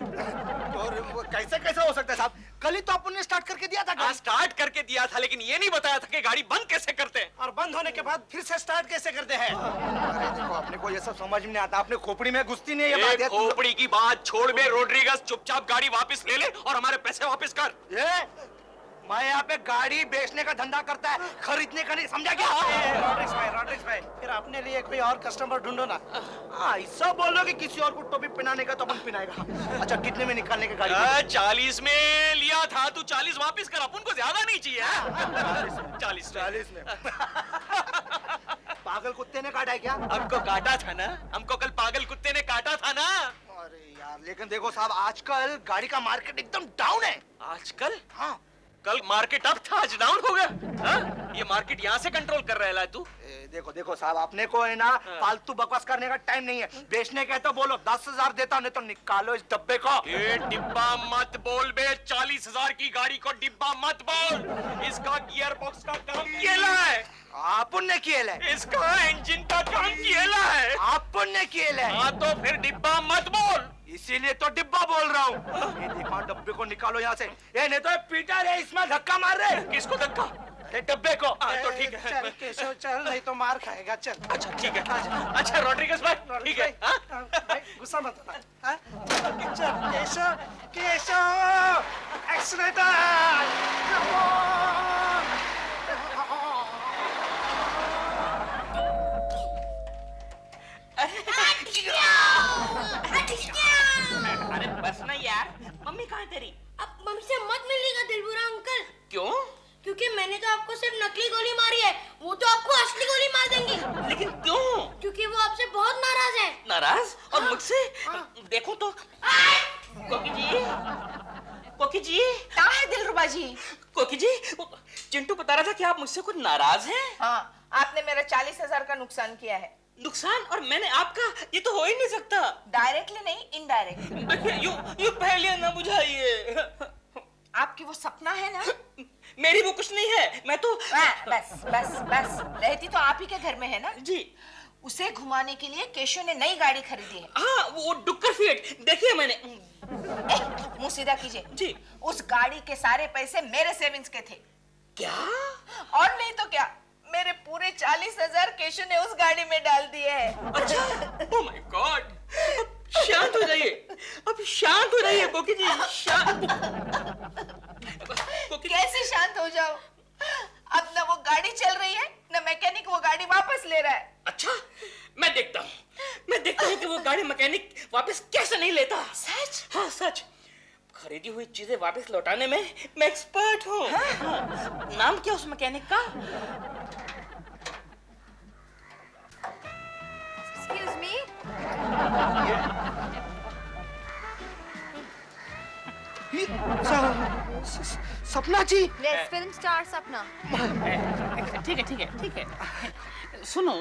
I: और वो कैसे हो सकता है साहब? कल ही तो अपन ने स्टार्ट करके दिया था गाड़ी।
B: स्टार्ट करके दिया था, लेकिन ये नहीं बताया था कि गाड़ी बंद कैसे करते हैं।
E: और बंद होने के बाद फिर से स्टार्ट कैसे करते हैं?
I: अरे देखो, अपने को ये सब समझ में नहीं आता, अपने खोपड़ी में घुसती नहीं है ये बात।
B: खोपड़ी की बात छोड़ बे रॉड्रिगस, चुपचाप गाड़ी वापस ले ले और हमारे पैसे वापस कर।
I: मैं यहाँ पे गाड़ी बेचने का धंधा करता है, खरीदने का नहीं, समझा क्या?
E: रॉड्रिक्स भाई, फिर अपने लिए कोई और कस्टमर ढूंढो ना।
I: ऐसा बोलो कि किसी और को टोपी पहनाने का तो अपन पहनाएगा। अच्छा, कितने में निकालने का गाड़ी?
B: 40 में लिया था, तू 40 वापस कर, अपन को ज्यादा नहीं चाहिए। 40
I: में। पागल कुत्ते ने काटा है क्या?
B: हमको काटा था ना, हमको कल पागल कुत्ते ने काटा था ना।
I: अरे यार, लेकिन देखो साहब, आजकल गाड़ी का मार्केट एकदम डाउन है।
B: आजकल?
I: हाँ,
B: कल मार्केट अप था, आज डाउन हो गया। हाँ? ये मार्केट यहाँ से कंट्रोल कर रहा है तू।
I: देखो साहब, अपने को है ना फालतू बकवास करने का टाइम नहीं है। बेचने के तो बोलो, 10,000 देता हूँ, नहीं तो निकालो इस डब्बे को।
B: ये डिब्बा मत बोल बे, 40,000 की गाड़ी को डिब्बा मत बोल। इसका गियर बॉक्स का काम केला है।
I: आपन ने किया है।
B: इसका इंजन का काम केला है।
I: आपन ने किया है।
B: हाँ तो फिर डिब्बा मत बोल।
I: इसीलिए तो डिब्बा बोल रहा हूँ। ये देखो, डब्बे को निकालो यहाँ से। ये नहीं तो पीटर है, इसमें धक्का मार रहे।
B: किसको धक्का?
I: डब्बे को।
B: तो ठीक है।
E: चल केशव चल, नहीं तो मार खाएगा। चल।
B: अच्छा ठीक है। अच्छा रॉड्रिगस भाई, ठीक है।
E: भाई गुस्सा मत होना। चल केशव एक्सीलेटर।
D: अरे बस ना यार, मम्मी कहाँ है तेरी?
F: अब मम्मी से मत मिलिएगा दिलबुरा अंकल।
D: क्यों?
F: क्योंकि मैंने तो आपको सिर्फ नकली गोली मारी है, वो तो आपको असली गोली मार देंगे।
D: लेकिन क्यों?
F: क्योंकि वो आपसे बहुत नाराज है।
D: नाराज? और मुझसे? देखो तो। कोकी जी
A: क्या है दिलरुबा जी?
D: कोकी जी, चिंटू बता रहा था कि आप मुझसे कुछ नाराज हैं।
A: हाँ, आपने मेरा 40,000 का नुकसान किया है।
D: नुकसान? और मैंने आपका? ये तो हो ही नहीं सकता।
A: डायरेक्टली नहीं, इनडायरेक्टली।
D: देखिए, यूं पहले ना बुझाइए।
A: आपकी वो सपना है ना?
D: मेरी वो कुछ नहीं है, मैं तो
A: बस रहती तो आप ही के घर में है ना
D: जी।
A: उसे घुमाने के लिए केशव ने नई गाड़ी खरीदी है।
D: हाँ, वो डुक्कर फीट देखिए मैंने।
A: मुंह सीधा कीजिए
D: जी।
A: उस गाड़ी के सारे पैसे मेरे सेविंग्स के थे।
D: क्या?
A: और नहीं तो क्या, मेरे पूरे 40,000 केशव ने उस गाड़ी में डाल दिए हैं।
D: अच्छा, ओह माय गॉड। शांत हो जाइए, अब शांत हो जाइए कोकी जी, शांत।
A: कैसे शांत हो जाओ? अब ना वो गाड़ी चल रही है, ना मैकेनिक वो गाड़ी वापस ले रहा है।
D: अच्छा, मैं देखता हूँ कि वो गाड़ी मैकेनिक वापस कैसे नहीं लेता।
A: सच?
D: हाँ सच। खरीदी हुई चीजें वापस लौटाने में मैं एक्सपर्ट हूँ। हाँ। नाम क्या उस मैकेनिक का?
C: Excuse me?
I: सपना जी।
C: यस, फिल्म स्टार सपना।
D: ठीक है। सुनो,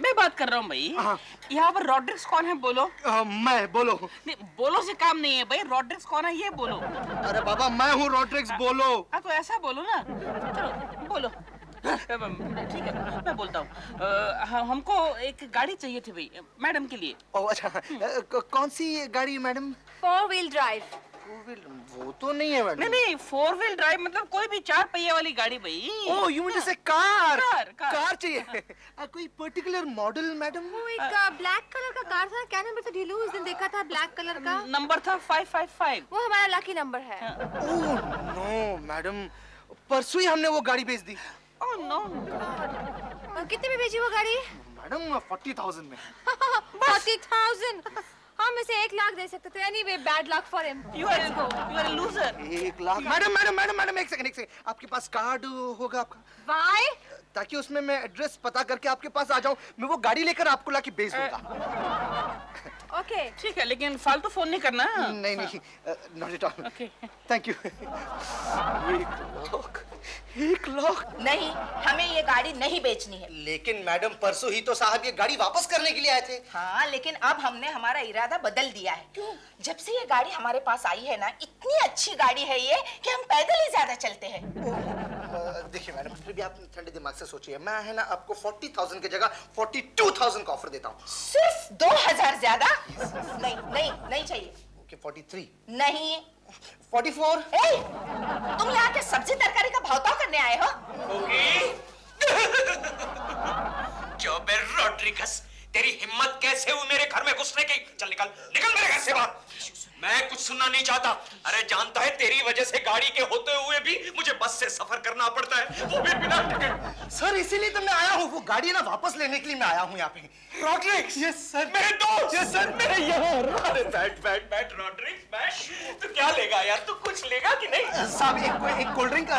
D: मैं बात कर रहा हूँ भाई। यहाँ पर रॉड्रिक्स कौन है बोलो?
I: मैं। बोलो।
D: नहीं, बोलो से काम नहीं है भाई, रॉड्रिक्स कौन है ये बोलो।
I: अरे बाबा मैं हूँ रॉड्रिक्स, बोलो।
D: हाँ तो ऐसा बोलो ना, चलो बोलो। ठीक है, मैं बोलता हूँ। हमको एक गाड़ी चाहिए थी भाई, मैडम के लिए।
I: ओह अच्छा, कौन सी गाड़ी मैडम?
C: 4 wheel drive.
I: वो तो नहीं है मैडम।
D: नहीं, 4 व्हील ड्राइव मतलब कोई भी 4 पहिए वाली गाड़ी भाई।
I: ओह यू मीन से कार
D: चाहिए।
I: कोई पर्टिकुलर मॉडल मैडम?
C: वो एक ब्लैक कलर का कार था, क्या नंबर था ढीलू? उस दिन देखा था ब्लैक कलर का।
D: नंबर था 555।
C: वो हमारा लकी नंबर है।
I: ओह नो मैडम, परसों ही हमने वो गाड़ी बेच दी।
D: Oh no.
C: और कितने में बेची वो गाड़ी?
I: मैडम 40,000 में।
C: 40,000। हम इसे 1 लाख दे सकते थे। Anyway, bad luck for him.
D: You are a loser।
I: 1 lakh? Madam एक सेकंड। आपके पास कार्ड होगा आपका?
C: Why?
I: ताकि उसमें मैं एड्रेस पता करके आपके पास आ जाऊं, मैं वो गाड़ी लेकर आपको लाके बेच दूंगा।
C: ओके।
D: ठीक है, लेकिन फालतू फोन नहीं करना।
I: नहीं, not at all.
D: Okay.
I: Thank you. 1 lakh?
A: नहीं, हमें ये गाड़ी नहीं बेचनी है।
I: लेकिन मैडम परसों ही तो साहब ये गाड़ी वापस करने के लिए आए थे।
A: हाँ, लेकिन अब हमने हमारा इरादा बदल दिया है। क्यों? जब से ये गाड़ी हमारे पास आई है ना, इतनी अच्छी गाड़ी है ये कि हम पैदल ही ज्यादा चलते हैं।
I: देखिए मैडम, फिर भी आप ठंडे दिमाग से सोचिए। मैं है ना आपको 40,000 की जगह 42,000 का ऑफर देता हूँ।
A: सिर्फ 2,000 ज्यादा? नहीं चाहिए।
I: ओके 43।
A: नहीं।
I: 44।
A: तुम यहाँ के सब्जी तरकारी का भाव करने आए हो?
B: जोबे रॉड्रिगस, तेरी हिम्मत कैसे हुई मेरे घर में घुसने की? चल निकल मेरे घर से बाहर। मैं कुछ सुनना नहीं चाहता। अरे जानता है तेरी वजह से गाड़ी के होते हुए भी मुझे बस से सफर करना पड़ता है, वो भी बिना टिकट।
I: सर इसीलिए तो मैं आया हूँ, वो गाड़ी ना वापस लेने के लिए मैं आया हूँ यहाँ पे।
B: रॉड्रिक्स।
I: Yes sir.
B: मेरे दोस्त।
I: यस सर, मेरे यहाँ।
B: अरे बैठ रॉड्रिक्स, बैठ। तू क्या लेगा यार? तू कुछ लेगा कि नहीं?
I: साहब एक कोल्ड ड्रिंक,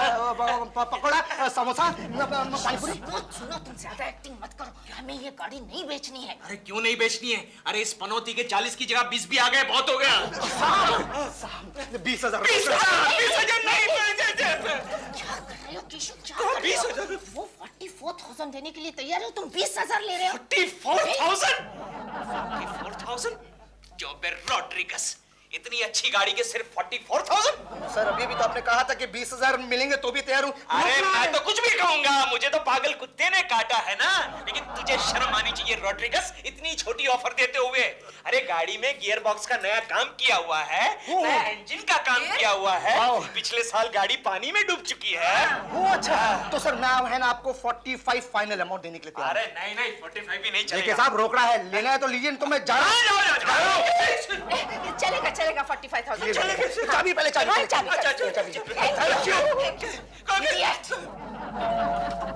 I: पकौड़ा, समोसा, पानीपुरी।
A: सुनो, तुम ज्यादा एक्टिंग मत करो। हमें ये गाड़ी नहीं बेचनी है।
B: अरे क्यों नहीं बेचनी है? अरे इस पनौती के 40 की जगह 20 भी आ गए, बहुत हो गया।
I: 20,000।
B: 20,000 नहीं।
A: क्या कर रहे हो केशव?
B: 20,000?
A: वो 44,000 देने के लिए तैयार हो, तुम 20,000 ले रहे हो?
B: 44,000? जोबे रॉड्रिगस, इतनी अच्छी गाड़ी के सिर्फ 44,000?
I: सर अभी भी तो आपने कहा था कि 20,000 मिलेंगे तो भी तैयार हूँ।
B: अरे मैं तो कुछ भी कहूंगा, मुझे तो पागल कुत्ते ने काटा है ना। लेकिन तुझे शर्म आनी चाहिए रॉड्रिगस, इतनी छोटी ऑफर देते हुए। अरे गाड़ी में गियर बॉक्स का नया काम किया हुआ है, नया इंजन का काम किया हुआ है। पिछले साल गाड़ी पानी में डूब चुकी है।
I: वो अच्छा, तो सर मैं है ना आपको 45 फाइनल अमाउंट देने के लिए तैयार।
B: अरे नहीं 45 भी नहीं चलेगा।
I: देखिए साहब रोकड़ा है, लेना है तो लीजिए, तो मैं जा रहा हूँ।
A: चलेगा 45,000।
I: चाबी पहले चाबी।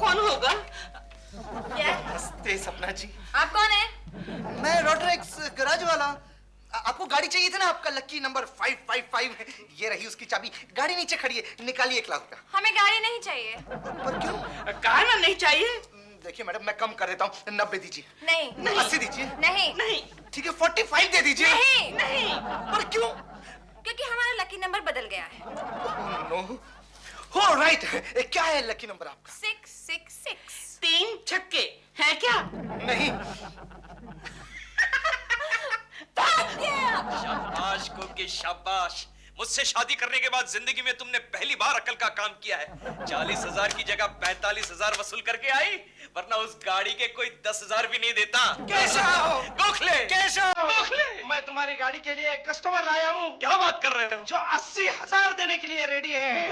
D: कौन होगा?
I: नमस्ते सपना जी।
C: आप कौन है?
I: मैं रॉड्रिक्स गैराज वाला। आपको गाड़ी चाहिए थी ना, आपका लकी नंबर 555 है। ये रही उसकी चाबी। गाड़ी नीचे खड़ी है, निकालिए 1 लाख रुपया।
C: हमें गाड़ी नहीं चाहिए।
I: पर क्यों?
D: कहा ना नहीं चाहिए।
I: देखिए मैडम मैं कम कर देता हूँ, 90 दीजिए।
C: नहीं।
I: 80 दीजिए।
C: नहीं।
I: ठीक है 45 दे दीजिए।
C: नहीं।
I: पर क्यों?
C: क्योंकि हमारा लकी नंबर बदल गया है।
I: नो। हो राइट, क्या है लकी नंबर आपका?
C: 666।
D: 3 छक्के है क्या?
I: नहीं।
B: शाबाश कोकी शाबाश। मुझसे शादी करने के बाद जिंदगी में तुमने पहली बार अकल का काम किया है। 40,000 की जगह 45,000 वसूल करके आई, वरना उस गाड़ी के कोई 10,000 भी नहीं देता।
I: केशव!
B: गोखले!
I: गोखले! मैं तुम्हारी गाड़ी के लिए एक कस्टमर लाया हूँ।
B: क्या बात कर रहे हो?
I: जो 80,000 देने के लिए रेडी है।